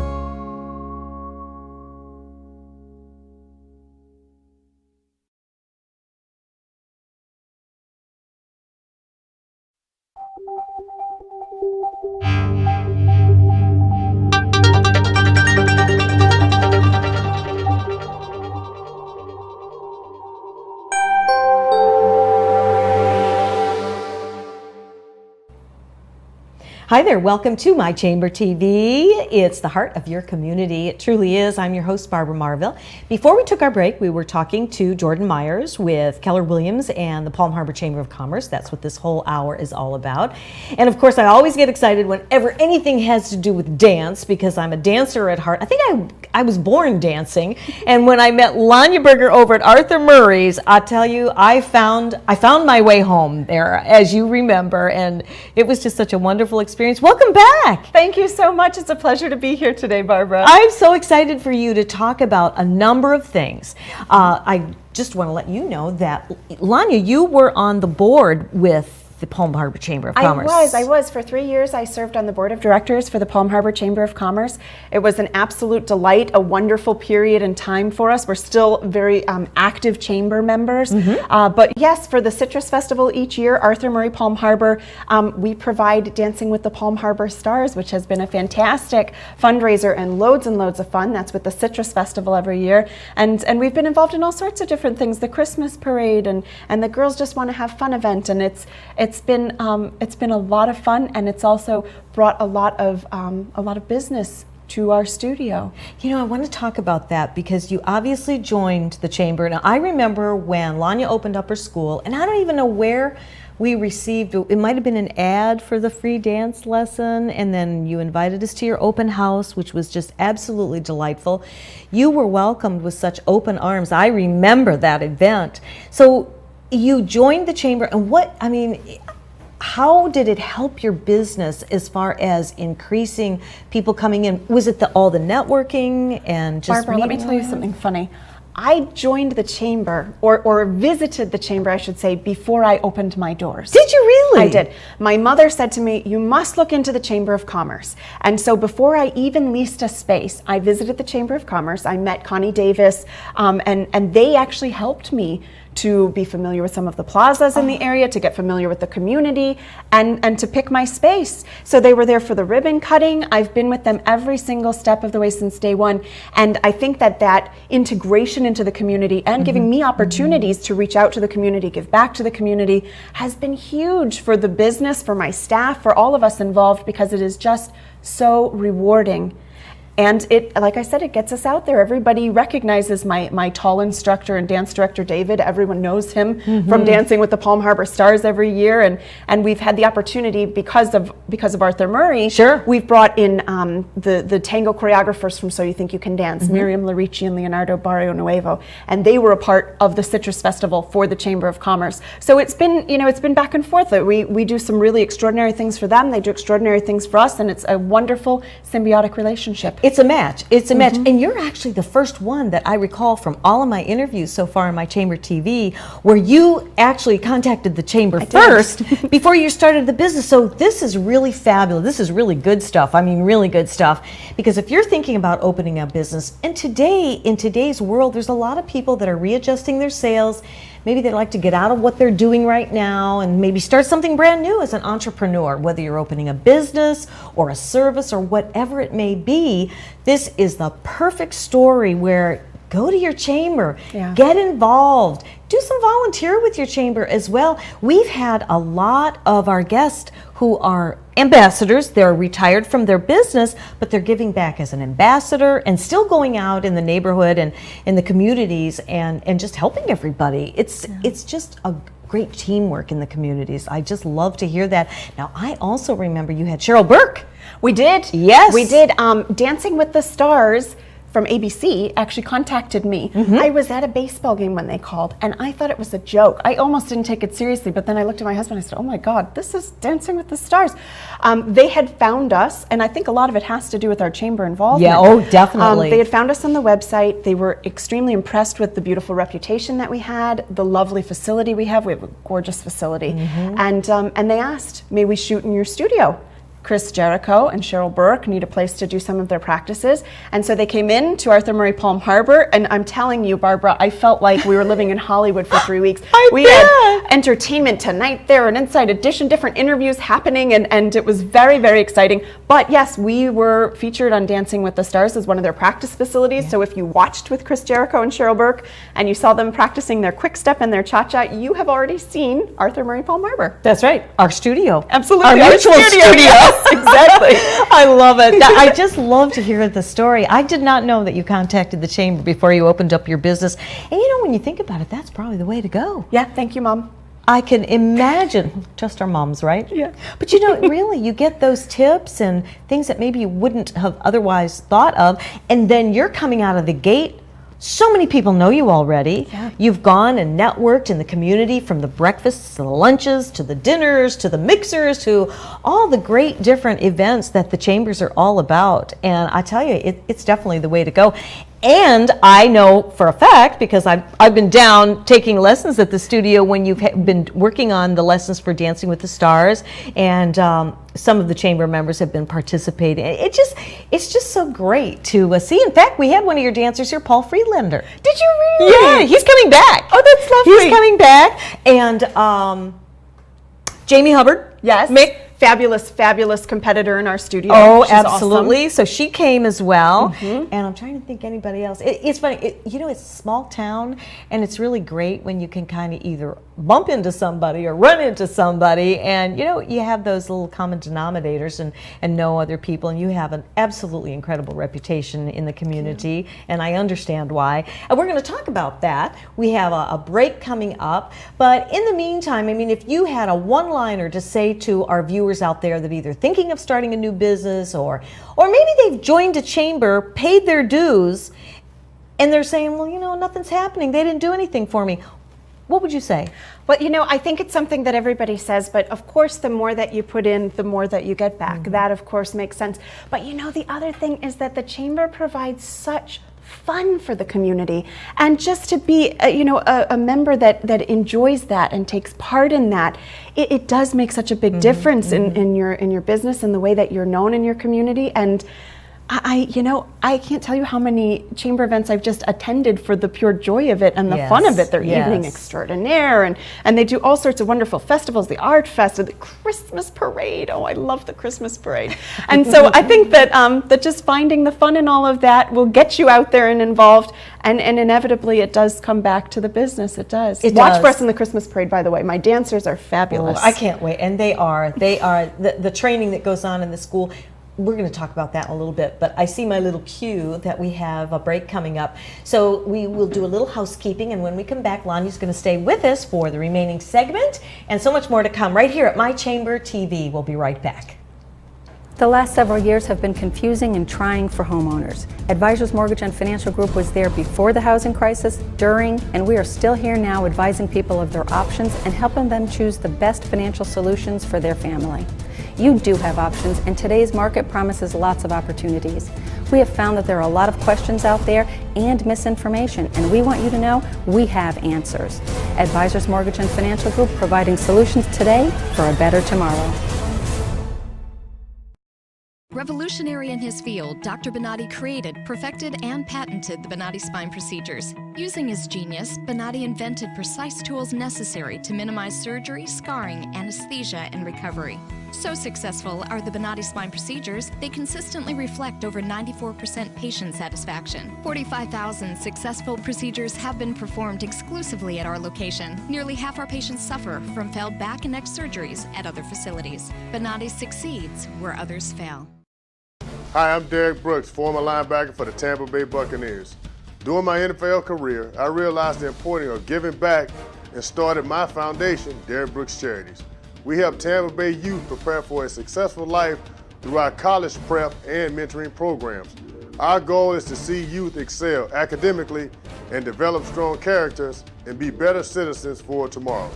Hi there, welcome to My Chamber TV. It's the heart of your community. It truly is. I'm your host, Barbara Marville. Before we took our break, we were talking to Jordan Myers with Keller Williams and the Palm Harbor Chamber of Commerce. That's what this whole hour is all about. And of course, I always get excited whenever anything has to do with dance because I'm a dancer at heart. I think I was born dancing. And when I met Lania over at Arthur Murray's, I tell you, I found my way home there, as you remember. And it was just such a wonderful experience. Welcome back. Thank you so much. It's a pleasure to be here today, Barbara. I'm so excited for you to talk about a number of things. I just want to let you know that, Lania, you were on the board with the Palm Harbor Chamber of Commerce. I was. For 3 years, I served on the board of directors for the Palm Harbor Chamber of Commerce. It was an absolute delight, a wonderful period and time for us. We're still very active chamber members. But yes, for the Citrus Festival each year, Arthur Murray Palm Harbor, we provide Dancing with the Palm Harbor Stars, which has been a fantastic fundraiser and loads of fun. That's with the Citrus Festival every year. And we've been involved in all sorts of different things, the Christmas parade, and the Girls Just Want to Have Fun event. And it's it's been a lot of fun, and it's also brought a lot of business to our studio. You know, I want to talk about that because you obviously joined the Chamber. Now, I remember when Lania opened up her school, and I don't even know where we received, it might have been an ad for the free dance lesson, and then you invited us to your open house, which was just absolutely delightful. You were welcomed with such open arms. I remember that event. So you joined the Chamber, and how did it help your business as far as increasing people coming in? Was it all the networking and just Barbara, let me tell you something funny. I joined the Chamber, or visited the Chamber, I should say, before I opened my doors. Did you really? I did. My mother said to me, you must look into the Chamber of Commerce. And so before I even leased a space, I visited the Chamber of Commerce. I met Connie Davis, and they actually helped me to be familiar with some of the plazas in the area, to get familiar with the community, and to pick my space. So they were there for the ribbon cutting. I've been with them every single step of the way since day one. And I think that integration into the community and giving me opportunities to reach out to the community, give back to the community, has been huge for the business, for my staff, for all of us involved, because it is just so rewarding. And it, like I said, it gets us out there. Everybody recognizes my tall instructor and dance director, David. Everyone knows him from Dancing with the Palm Harbor Stars every year. And we've had the opportunity, because of Arthur Murray, we've brought in the tango choreographers from So You Think You Can Dance, Miriam Larici and Leonardo Barrio Nuevo. And they were a part of the Citrus Festival for the Chamber of Commerce. So it's been back and forth. We do some really extraordinary things for them. They do extraordinary things for us. And it's a wonderful symbiotic relationship. It's a match. It's a match. And you're actually the first one that I recall from all of my interviews so far in my Chamber TV where you actually contacted the Chamber first before you started the business. So this is really fabulous. This is really good stuff. I mean, really good stuff. Because if you're thinking about opening a business, and in today's world, there's a lot of people that are readjusting their sales. Maybe they'd like to get out of what they're doing right now and maybe start something brand new as an entrepreneur, whether you're opening a business or a service or whatever it may be. This is the perfect story where go to your chamber, get involved, do some volunteer with your chamber as well. We've had a lot of our guests who are ambassadors. They're retired from their business, but they're giving back as an ambassador and still going out in the neighborhood and in the communities and just helping everybody. It's just a great teamwork in the communities. I just love to hear that. Now, I also remember you had Cheryl Burke. We did. Yes. We did. Dancing with the Stars from ABC actually contacted me. I was at a baseball game when they called, and I thought it was a joke. I almost didn't take it seriously, but then I looked at my husband and I said, oh my God, this is Dancing with the Stars. They had found us, and I think a lot of it has to do with our chamber involvement. Yeah, oh, definitely. They had found us on the website. They were extremely impressed with the beautiful reputation that we had, the lovely facility we have. We have a gorgeous facility. And they asked, may we shoot in your studio? Chris Jericho and Cheryl Burke need a place to do some of their practices. And so they came in to Arthur Murray Palm Harbor, and I'm telling you, Barbara, I felt like we were living in Hollywood for 3 weeks. We had Entertainment Tonight there, an Inside Edition, different interviews happening, and it was very, very exciting. But yes, we were featured on Dancing with the Stars as one of their practice facilities. So if you watched with Chris Jericho and Cheryl Burke and you saw them practicing their quick step and their cha-cha, you have already seen Arthur Murray Palm Harbor. That's right, our studio. Absolutely, our mutual studio. Exactly. I love it. I just love to hear the story. I did not know that you contacted the chamber before you opened up your business. And you know, when you think about it, that's probably the way to go. Yeah, thank you, Mom. I can imagine, just our moms, right? Yeah. But you know, really, you get those tips and things that maybe you wouldn't have otherwise thought of, and then you're coming out of the gate. So many people know you already. Yeah. You've gone and networked in the community, from the breakfasts to the lunches to the dinners to the mixers to all the great different events that the chambers are all about. And I tell you, it's definitely the way to go. And I know for a fact, because I've been down taking lessons at the studio when you've been working on the lessons for Dancing with the Stars, and some of the chamber members have been participating. It's just so great to see. In fact, we had one of your dancers here, Paul Friedlander. Did you really? Yeah, he's coming back. Oh, that's lovely. He's coming back. And Jamie Hubbard. Yes. Mick fabulous, fabulous competitor in our studio. Oh, She's absolutely. awesome. So she came as well. And I'm trying to think anybody else. It's funny, you know, it's a small town, and it's really great when you can kind of either bump into somebody or run into somebody, and, you know, you have those little common denominators and know other people, and you have an absolutely incredible reputation in the community, and I understand why. And we're going to talk about that. We have a break coming up, but in the meantime, I mean, if you had a one-liner to say to our viewers out there that either thinking of starting a new business or maybe they've joined a chamber, paid their dues, and they're saying, well, you know, nothing's happening, they didn't do anything for me, what would you say? Well, you know, I think it's something that everybody says, but of course, the more that you put in, the more that you get back. That, of course, makes sense. But you know, the other thing is that the chamber provides such fun for the community, and just to be you know, a member that enjoys that and takes part in that, it does make such a big difference in your business and the way that you're known in your community. And you know, I can't tell you how many chamber events I've just attended for the pure joy of it and the fun of it. Their evening extraordinaire, and they do all sorts of wonderful festivals, the art fest, the Christmas parade. Oh, I love the Christmas parade. And so I think that that just finding the fun in all of that will get you out there and involved, and inevitably it does come back to the business. It does. Watch for us in the Christmas parade, by the way. My dancers are fabulous. Oh, I can't wait. And they are the training that goes on in the school. We're going to talk about that in a little bit, but I see my little cue that we have a break coming up. So we will do a little housekeeping, and when we come back, Lania's going to stay with us for the remaining segment, and so much more to come right here at My Chamber TV. We'll be right back. The last several years have been confusing and trying for homeowners. Advisors Mortgage and Financial Group was there before the housing crisis, during, and we are still here now advising people of their options and helping them choose the best financial solutions for their family. You do have options, and today's market promises lots of opportunities. We have found that there are a lot of questions out there and misinformation, and we want you to know we have answers. Advisors Mortgage and Financial Group, providing solutions today for a better tomorrow. Revolutionary in his field, Dr. Bonatti created, perfected, and patented the Bonatti spine procedures. Using his genius, Bonatti invented precise tools necessary to minimize surgery, scarring, anesthesia, and recovery. So successful are the Bonatti spine procedures, they consistently reflect over 94% patient satisfaction. 45,000 successful procedures have been performed exclusively at our location. Nearly half our patients suffer from failed back and neck surgeries at other facilities. Bonatti succeeds where others fail. Hi, I'm Derek Brooks, former linebacker for the Tampa Bay Buccaneers. During my NFL career, I realized the importance of giving back and started my foundation, Derek Brooks Charities. We help Tampa Bay youth prepare for a successful life through our college prep and mentoring programs. Our goal is to see youth excel academically and develop strong characters and be better citizens for tomorrow.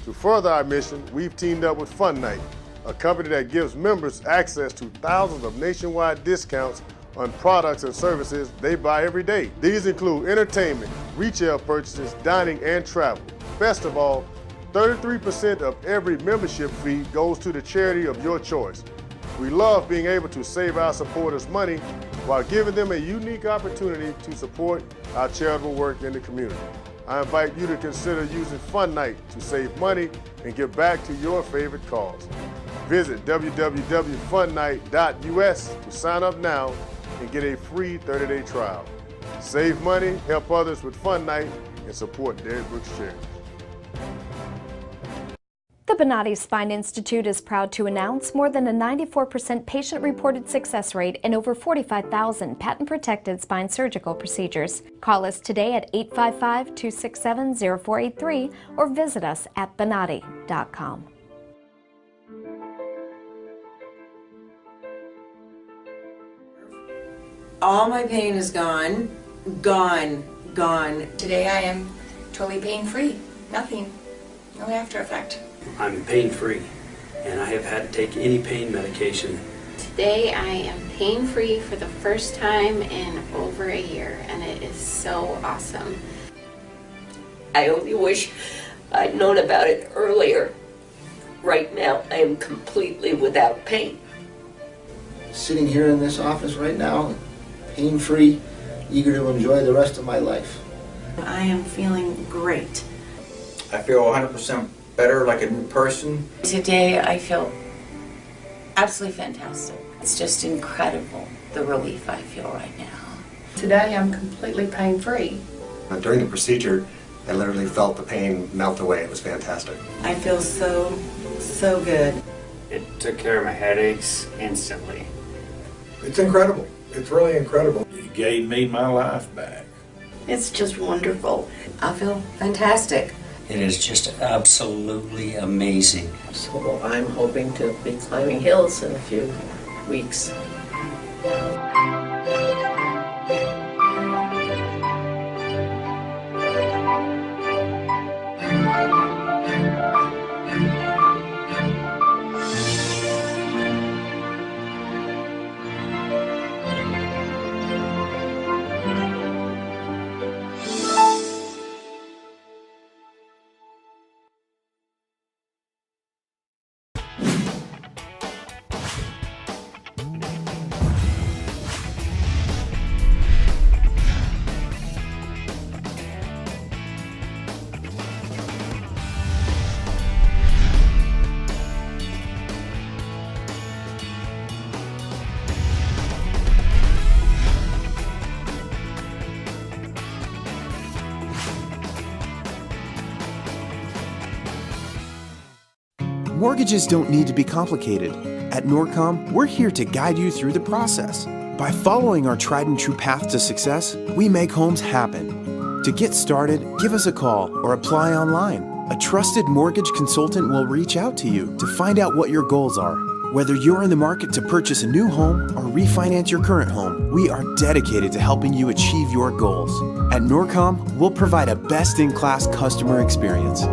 To further our mission, we've teamed up with Fun Night, a company that gives members access to thousands of nationwide discounts on products and services they buy every day. These include entertainment, retail purchases, dining, and travel. Best of all, 33% of every membership fee goes to the charity of your choice. We love being able to save our supporters money while giving them a unique opportunity to support our charitable work in the community. I invite you to consider using Fun Night to save money and give back to your favorite cause. Visit www.funnight.us to sign up now and get a free 30-day trial. Save money, help others with Fun Night, and support Derek Brooks Charities. The Bonatti Spine Institute is proud to announce more than a 94% patient-reported success rate in over 45,000 patent-protected spine surgical procedures. Call us today at 855-267-0483 or visit us at bonatti.com. All my pain is gone, gone, gone. Today I am totally pain-free. Nothing. No after effect. I'm pain-free, and I have had to take any pain medication. Today I am pain-free for the first time in over a year, and it is so awesome. I only wish I'd known about it earlier. Right now, I am completely without pain. Sitting here in this office right now, pain-free, eager to enjoy the rest of my life. I am feeling great. I feel 100% better, like a new person. Today I feel absolutely fantastic. It's just incredible, the relief I feel right now. Today I'm completely pain-free. During the procedure, I literally felt the pain melt away. It was fantastic. I feel so good. It took care of my headaches instantly. It's incredible. It's really incredible. It gave me my life back. It's just wonderful. I feel fantastic. It is just absolutely amazing. So I'm hoping to be climbing hills in a few weeks. Mortgages don't need to be complicated. At Norcom, we're here to guide you through the process. By following our tried and true path to success, we make homes happen. To get started, give us a call or apply online. A trusted mortgage consultant will reach out to you to find out what your goals are. Whether you're in the market to purchase a new home or refinance your current home, we are dedicated to helping you achieve your goals. At Norcom, we'll provide a best-in-class customer experience.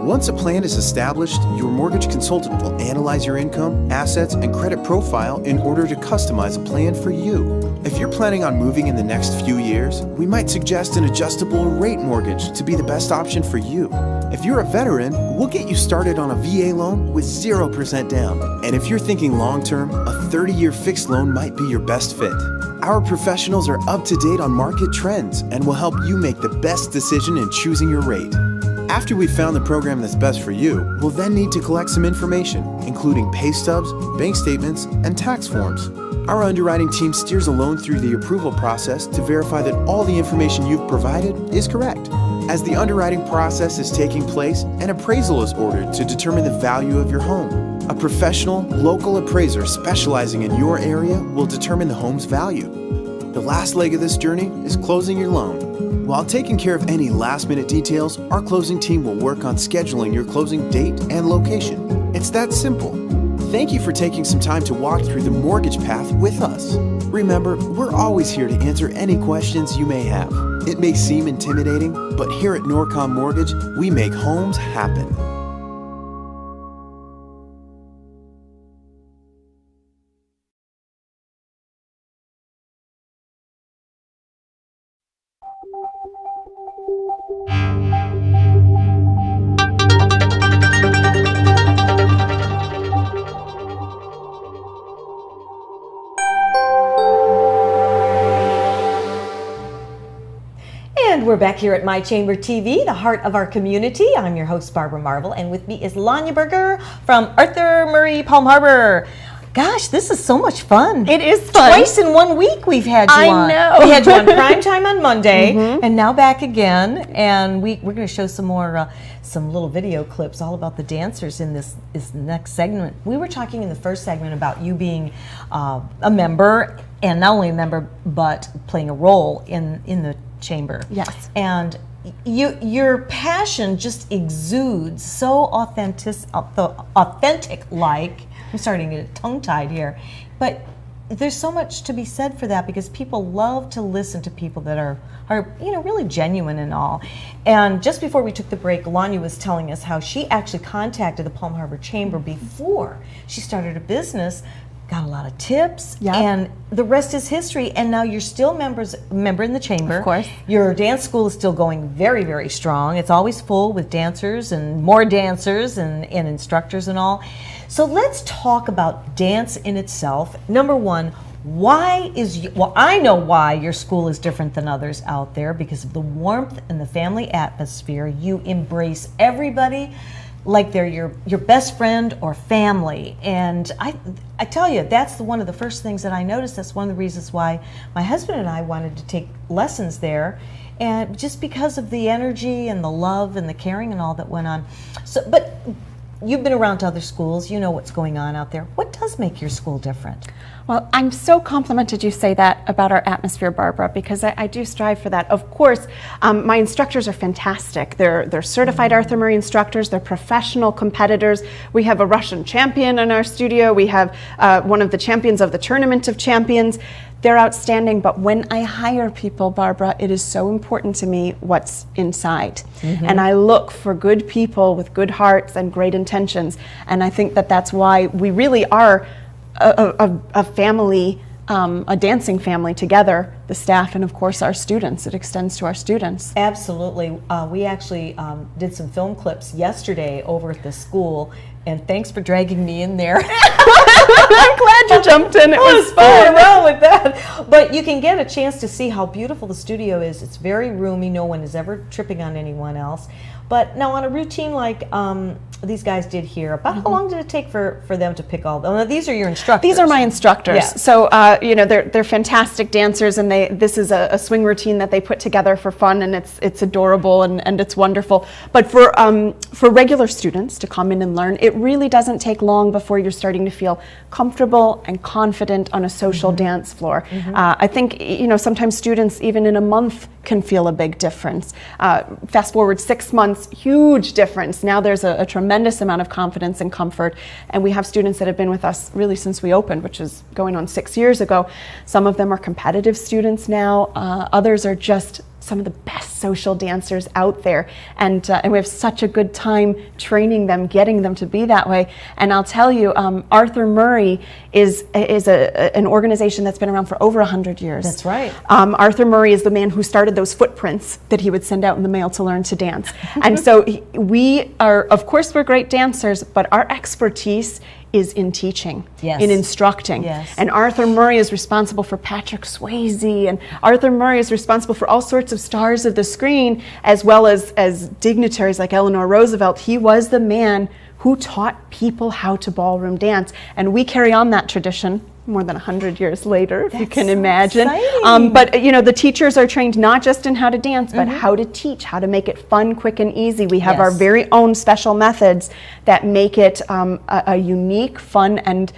Once a plan is established, your mortgage consultant will analyze your income, assets, and credit profile in order to customize a plan for you. If you're planning on moving in the next few years, we might suggest an adjustable rate mortgage to be the best option for you. If you're a veteran, we'll get you started on a VA loan with 0% down. And if you're thinking long-term, a 30-year fixed loan might be your best fit. Our professionals are up to date on market trends and will help you make the best decision in choosing your rate. After we've found the program that's best for you, we'll then need to collect some information, including pay stubs, bank statements, and tax forms. Our underwriting team steers a loan through the approval process to verify that all the information you've provided is correct. As the underwriting process is taking place, an appraisal is ordered to determine the value of your home. A professional, local appraiser specializing in your area will determine the home's value. The last leg of this journey is closing your loan. While taking care of any last-minute details, our closing team will work on scheduling your closing date and location. It's that simple. Thank you for taking some time to walk through the mortgage path with us. Remember, we're always here to answer any questions you may have. It may seem intimidating, but here at Norcom Mortgage, we make homes happen. And we're back here at My Chamber TV, the heart of our community. I'm your host, Barbara Marvel, and with me is Lania Berger from Arthur Murray, Palm Harbor. Gosh, this is so much fun. It is fun. Twice in 1 week we've had you on. I know. We had you on prime time on Monday, and now back again. And we're going to show some more, some little video clips all about the dancers in this next segment. We were talking in the first segment about you being a member, and not only a member, but playing a role in the chamber. Yes. And your passion just exudes so authentic like. I'm starting to get tongue-tied here. But there's so much to be said for that, because people love to listen to people that are really genuine and all. And just before we took the break, Lania was telling us how she actually contacted the Palm Harbor Chamber before she started a business, got a lot of tips, and the rest is history. And now you're still a member in the chamber. Of course. Your dance school is still going very, very strong. It's always full with dancers and more dancers and instructors and all. So let's talk about dance in itself. Number one, I know why your school is different than others out there, because of the warmth and the family atmosphere. You embrace everybody. like they're your best friend or family. And I tell you, that's one of the first things that I noticed. That's one of the reasons why my husband and I wanted to take lessons there, and just because of the energy and the love and the caring and all that went on. So, but you've been around to other schools, you know what's going on out there. What does make your school different? Well, I'm so complimented you say that about our atmosphere, Barbara, because I do strive for that. Of course, my instructors are fantastic. They're certified Arthur Murray instructors. They're professional competitors. We have a Russian champion in our studio. We have one of the champions of the Tournament of Champions. They're outstanding, but when I hire people, Barbara, it is so important to me what's inside. And I look for good people with good hearts and great intentions. And I think that that's why we really are a family, a dancing family together, the staff and of course our students. It extends to our students. Absolutely. We actually did some film clips yesterday over at the school, and thanks for dragging me in there. I'm glad you jumped in. It was fun. Around with that. But you can get a chance to see how beautiful the studio is. It's very roomy. No one is ever tripping on anyone else. But now on a routine like these guys did here, about how long did it take for them to pick all? Oh, these are your instructors. These are my instructors. Yes. So you know, they're fantastic dancers, and this is a swing routine that they put together for fun, and it's adorable and it's wonderful. But for regular students to come in and learn, it really doesn't take long before you're starting to feel comfortable and confident on a social dance floor. I think, you know, sometimes students even in a month can feel a big difference. Fast forward 6 months, huge difference. Now there's a tremendous amount of confidence and comfort, and we have students that have been with us really since we opened, which is going on 6 years ago. Some of them are competitive students now. Others are just some of the best social dancers out there, and we have such a good time training them, getting them to be that way. And I'll tell you, Arthur Murray is an organization that's been around for over 100 years. That's right. Arthur Murray is the man who started those footprints that he would send out in the mail to learn to dance. And so we are, of course, we're great dancers, but our expertise is in teaching, in instructing. And Arthur Murray is responsible for Patrick Swayze, and Arthur Murray is responsible for all sorts of stars of the screen, as well as dignitaries like Eleanor Roosevelt. He was the man who taught people how to ballroom dance, and we carry on that tradition more than 100 years later, if you can imagine. But you know, the teachers are trained not just in how to dance, but how to teach, how to make it fun, quick, and easy. We have our very own special methods that make it a unique, fun, and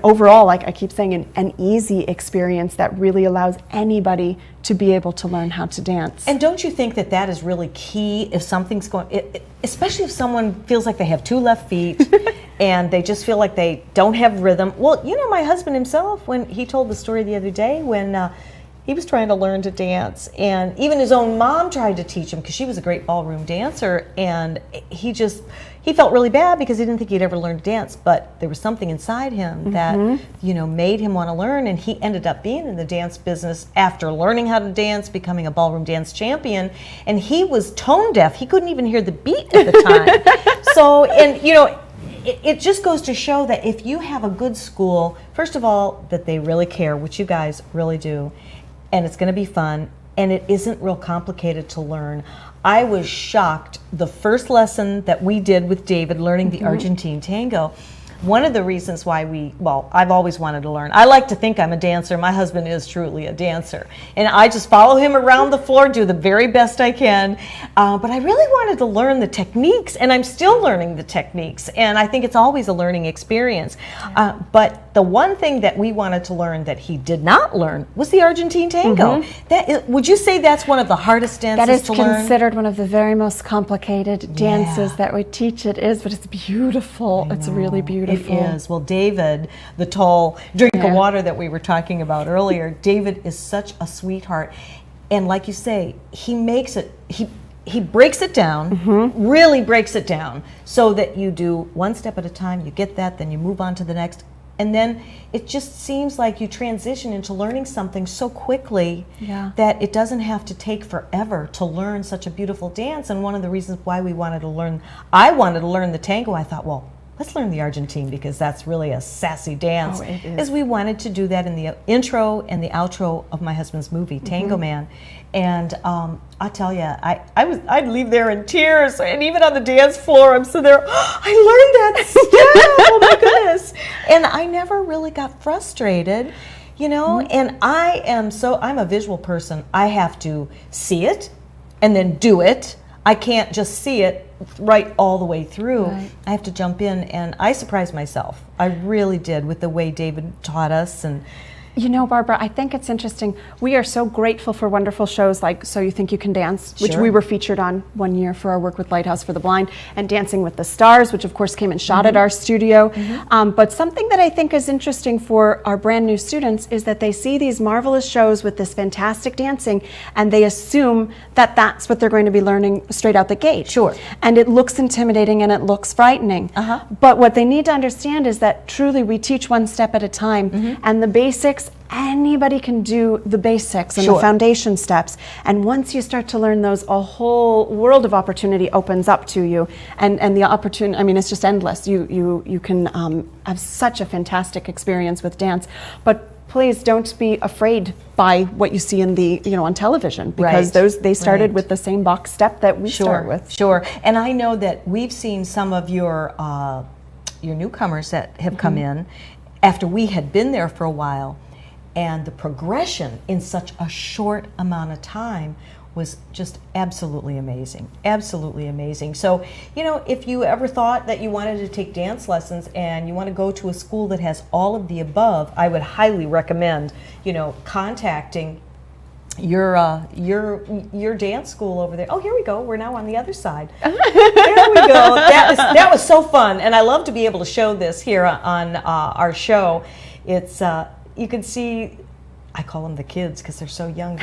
overall, like I keep saying, an easy experience that really allows anybody to be able to learn how to dance. And don't you think that that is really key if something's going, especially if someone feels like they have 2 left feet and they just feel like they don't have rhythm? Well, you know, my husband himself, when he told the story the other day when he was trying to learn to dance, and even his own mom tried to teach him because she was a great ballroom dancer, and he felt really bad because he didn't think he'd ever learn to dance, but there was something inside him that, you know, made him want to learn, and he ended up being in the dance business after learning how to dance, becoming a ballroom dance champion, and he was tone deaf. He couldn't even hear the beat at the time. So, and you know, it just goes to show that if you have a good school, first of all, that they really care, which you guys really do, and it's going to be fun, and it isn't real complicated to learn. I was shocked the first lesson that we did with David learning the Argentine tango. One of the reasons why I've always wanted to learn. I like to think I'm a dancer. My husband is truly a dancer. And I just follow him around the floor, do the very best I can. But I really wanted to learn the techniques, and I'm still learning the techniques. And I think it's always a learning experience. But the one thing that we wanted to learn that he did not learn was the Argentine tango. Would you say that's one of the hardest dances to learn? That is considered one of the very most complicated dances that we teach. It is, but it's beautiful. It's really beautiful. It is. Well, David, the tall drink of water that we were talking about earlier, David is such a sweetheart. And like you say, he makes it, he breaks it down, really breaks it down, so that you do one step at a time, you get that, then you move on to the next. And then it just seems like you transition into learning something so quickly that it doesn't have to take forever to learn such a beautiful dance. And one of the reasons why I wanted to learn the tango, I thought, well, let's learn the Argentine because that's really a sassy dance. Oh, it is. We wanted to do that in the intro and the outro of my husband's movie, Tango Man. And I tell you, I'd leave there in tears, and even on the dance floor, I'm sitting there, I learned that step, oh my goodness. And I never really got frustrated, you know, and I'm a visual person. I have to see it and then do it. I can't just see it right all the way through. Right. I have to jump in, and I surprised myself. I really did with the way David taught us. And you know, Barbara, I think it's interesting. We are so grateful for wonderful shows like So You Think You Can Dance, which Sure. we were featured on one year for our work with Lighthouse for the Blind, and Dancing with the Stars, which of course came and shot at our studio. But something that I think is interesting for our brand new students is that they see these marvelous shows with this fantastic dancing, and they assume that that's what they're going to be learning straight out the gate. Sure. And it looks intimidating and it looks frightening. But what they need to understand is that truly we teach one step at a time, and the basics, anybody can do the basics and Sure. the foundation steps. And once you start to learn those, a whole world of opportunity opens up to you. And the opportunity, I mean, it's just endless. You can have such a fantastic experience with dance. But please don't be afraid by what you see in the, on television, because they started with the same box step that we start with. Sure. And I know that we've seen some of your newcomers that have come in after we had been there for a while, and the progression in such a short amount of time was just absolutely amazing. Absolutely amazing. So, if you ever thought that you wanted to take dance lessons and you want to go to a school that has all of the above, I would highly recommend, contacting your dance school over there. Oh, here we go. We're now on the other side. There we go. That was so fun, and I love to be able to show this here on our show. It's you can see. I call them the kids because they're so young,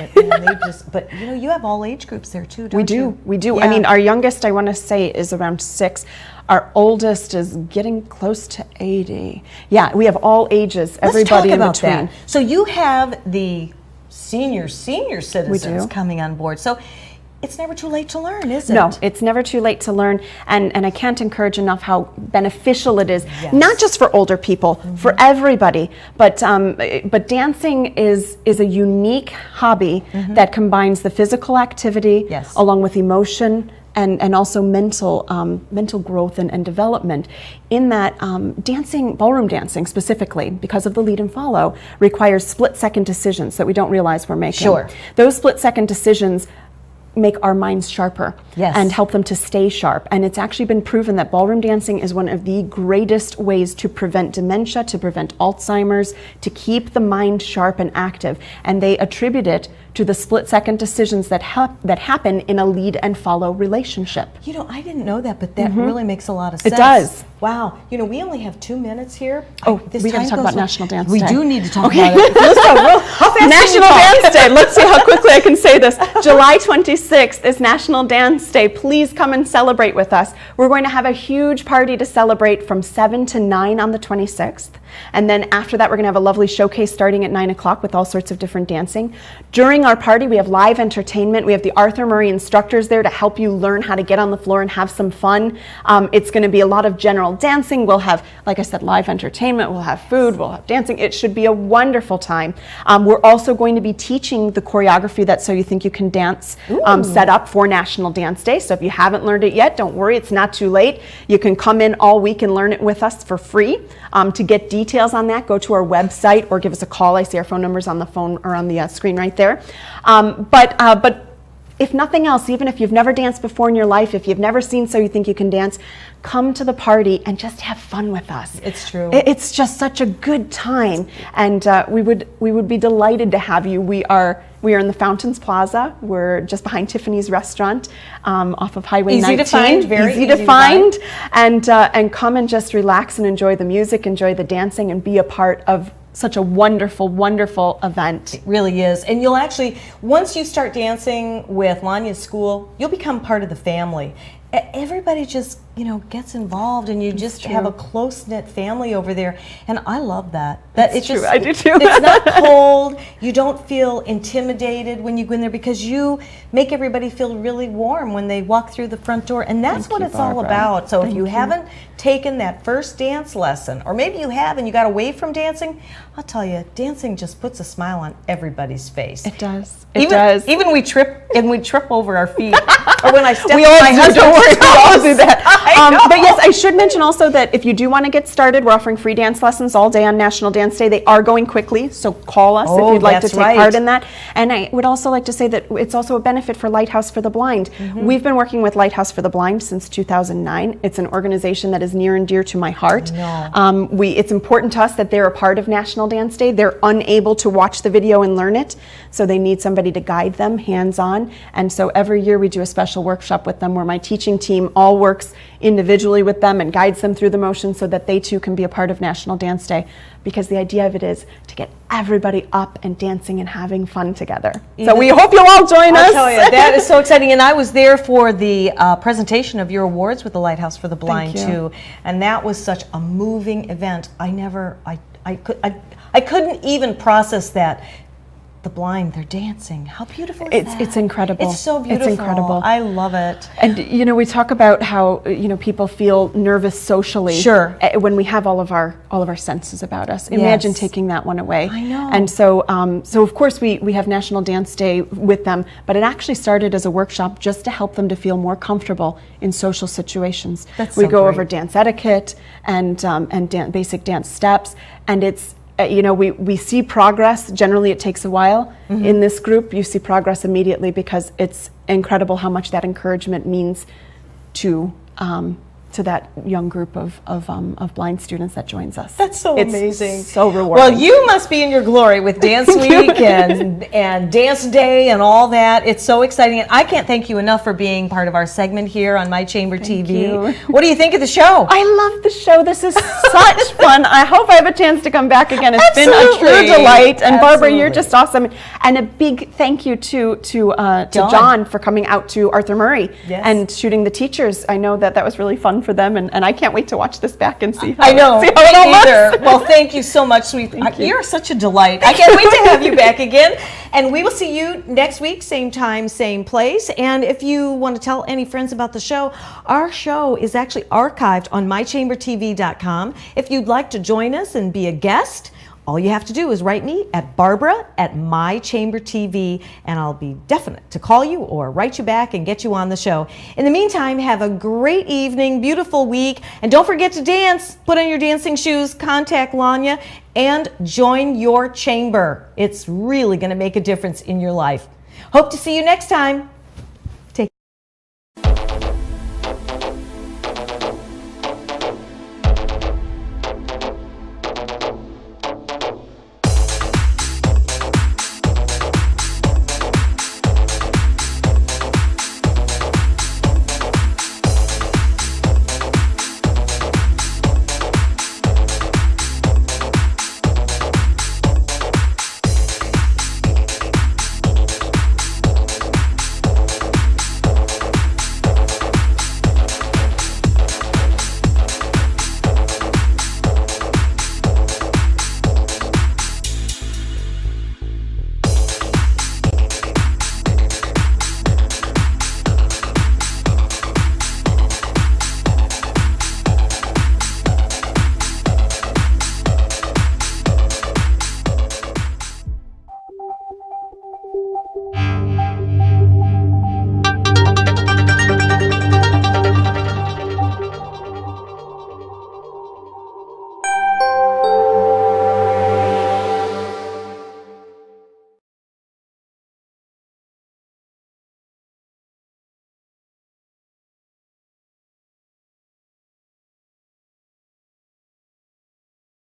but you have all age groups there too, don't you? We do. Yeah. I mean, our youngest, I want to say, is around 6. Our oldest is getting close to 80. Yeah, we have all ages, everybody in Let's talk between. about that. So you have the senior citizens coming on board. So it's never too late to learn, is it? No, it's never too late to learn, and I can't encourage enough how beneficial it is, not just for older people, for everybody, but dancing is a unique hobby that combines the physical activity along with emotion and also mental growth and development. In that, dancing, ballroom dancing specifically, because of the lead and follow, requires split-second decisions that we don't realize we're making. Sure. Those split-second decisions make our minds sharper and help them to stay sharp. And it's actually been proven that ballroom dancing is one of the greatest ways to prevent dementia, to prevent Alzheimer's, to keep the mind sharp and active. And they attribute it to the split-second decisions that happen in a lead and follow relationship. I didn't know that, but that really makes a lot of sense. It does. Wow. We only have 2 minutes here. Oh, we got to talk about National Dance Day. We do need to talk about it. Let's go. How fast National Dance Day. Let's see how quickly I can say this. July 26th is National Dance Day. Please come and celebrate with us. We're going to have a huge party to celebrate from 7 to 9 on the 26th. And then after that, we're going to have a lovely showcase starting at 9 o'clock with all sorts of different dancing. During our party, we have live entertainment. We have the Arthur Murray instructors there to help you learn how to get on the floor and have some fun. It's going to be a lot of general dancing. We'll have, like I said, live entertainment. We'll have food. We'll have dancing. It should be a wonderful time. We're also going to be teaching the choreography that So You Think You Can Dance set up for National Dance Day. So if you haven't learned it yet, don't worry. It's not too late. You can come in all week and learn it with us for free. To get details on that, go to our website or give us a call. I see our phone numbers on the phone or on the screen right there. But if nothing else, even if you've never danced before in your life, if you've never seen So You Think You Can Dance, come to the party and just have fun with us. It's true. It's just such a good time, and we would be delighted to have you. We are in the Fountains Plaza. We're just behind Tiffany's restaurant off of Highway 19. Easy to find, very easy to find. And come and just relax and enjoy the music, enjoy the dancing, and be a part of such a wonderful, wonderful event. It really is. And you'll actually, once you start dancing with Lania's school, you'll become part of the family. everybody just, gets involved, and you just have a close-knit family over there, and I love that. That's true. I do too. It's not cold. You don't feel intimidated when you go in there because you make everybody feel really warm when they walk through the front door, and that's what it's all about. So if you haven't taken that first dance lesson, or maybe you have and you got away from dancing, I'll tell you, dancing just puts a smile on everybody's face. It does. Even we trip over our feet, or when I step. We all my do. husband, Don't worry, we all do that. But yes, I should mention also that if you do want to get started, we're offering free dance lessons all day on National Dance Day. They are going quickly, so call us if you'd like to take part in that. And I would also like to say that it's also a benefit for Lighthouse for the Blind. We've been working with Lighthouse for the Blind since 2009. It's an organization that is near and dear to my heart. It's important to us that they're a part of National Dance Day. They're unable to watch the video and learn it, so they need somebody to guide them hands-on. And so every year we do a special workshop with them where my teaching team all works individually with them and guides them through the motions so that they too can be a part of National Dance Day, because the idea of it is to get everybody up and dancing and having fun together. So we hope you'll all join us. I'll tell you, that is so exciting. And I was there for the presentation of your awards with the Lighthouse for the Blind too, and that was such a moving event. I couldn't even process that. The blind, they're dancing. How beautiful is that? It's incredible. It's so beautiful. It's incredible. I love it. And we talk about how people feel nervous socially. Sure. When we have all of our senses about us. Imagine taking that one away. I know. And so of course we have National Dance Day with them, but it actually started as a workshop just to help them to feel more comfortable in social situations. We go over dance etiquette and basic dance steps, and it's we see progress. Generally, it takes a while. In this group, you see progress immediately because it's incredible how much that encouragement means to that young group of blind students that joins us. That's so amazing. So rewarding. Well, you must be in your glory with Dance Week and Dance Day and all that. It's so exciting. And I can't thank you enough for being part of our segment here on My Chamber TV. What do you think of the show? I love the show. This is such fun. I hope I have a chance to come back again. It's been a true delight. And Barbara, you're just awesome. And a big thank you to John for coming out to Arthur Murray and shooting the teachers. I know that was really fun for them, and I can't wait to watch this back and see how it all looks. Well, thank you so much, sweet. You're such a delight. I can't wait to have you back again. And we will see you next week, same time, same place. And if you want to tell any friends about the show, our show is actually archived on mychambertv.com. If you'd like to join us and be a guest, all you have to do is write me at Barbara@mychambertv, and I'll be definite to call you or write you back and get you on the show. In the meantime, have a great evening, beautiful week, and don't forget to dance. Put on your dancing shoes, contact Lania, and join your chamber. It's really going to make a difference in your life. Hope to see you next time.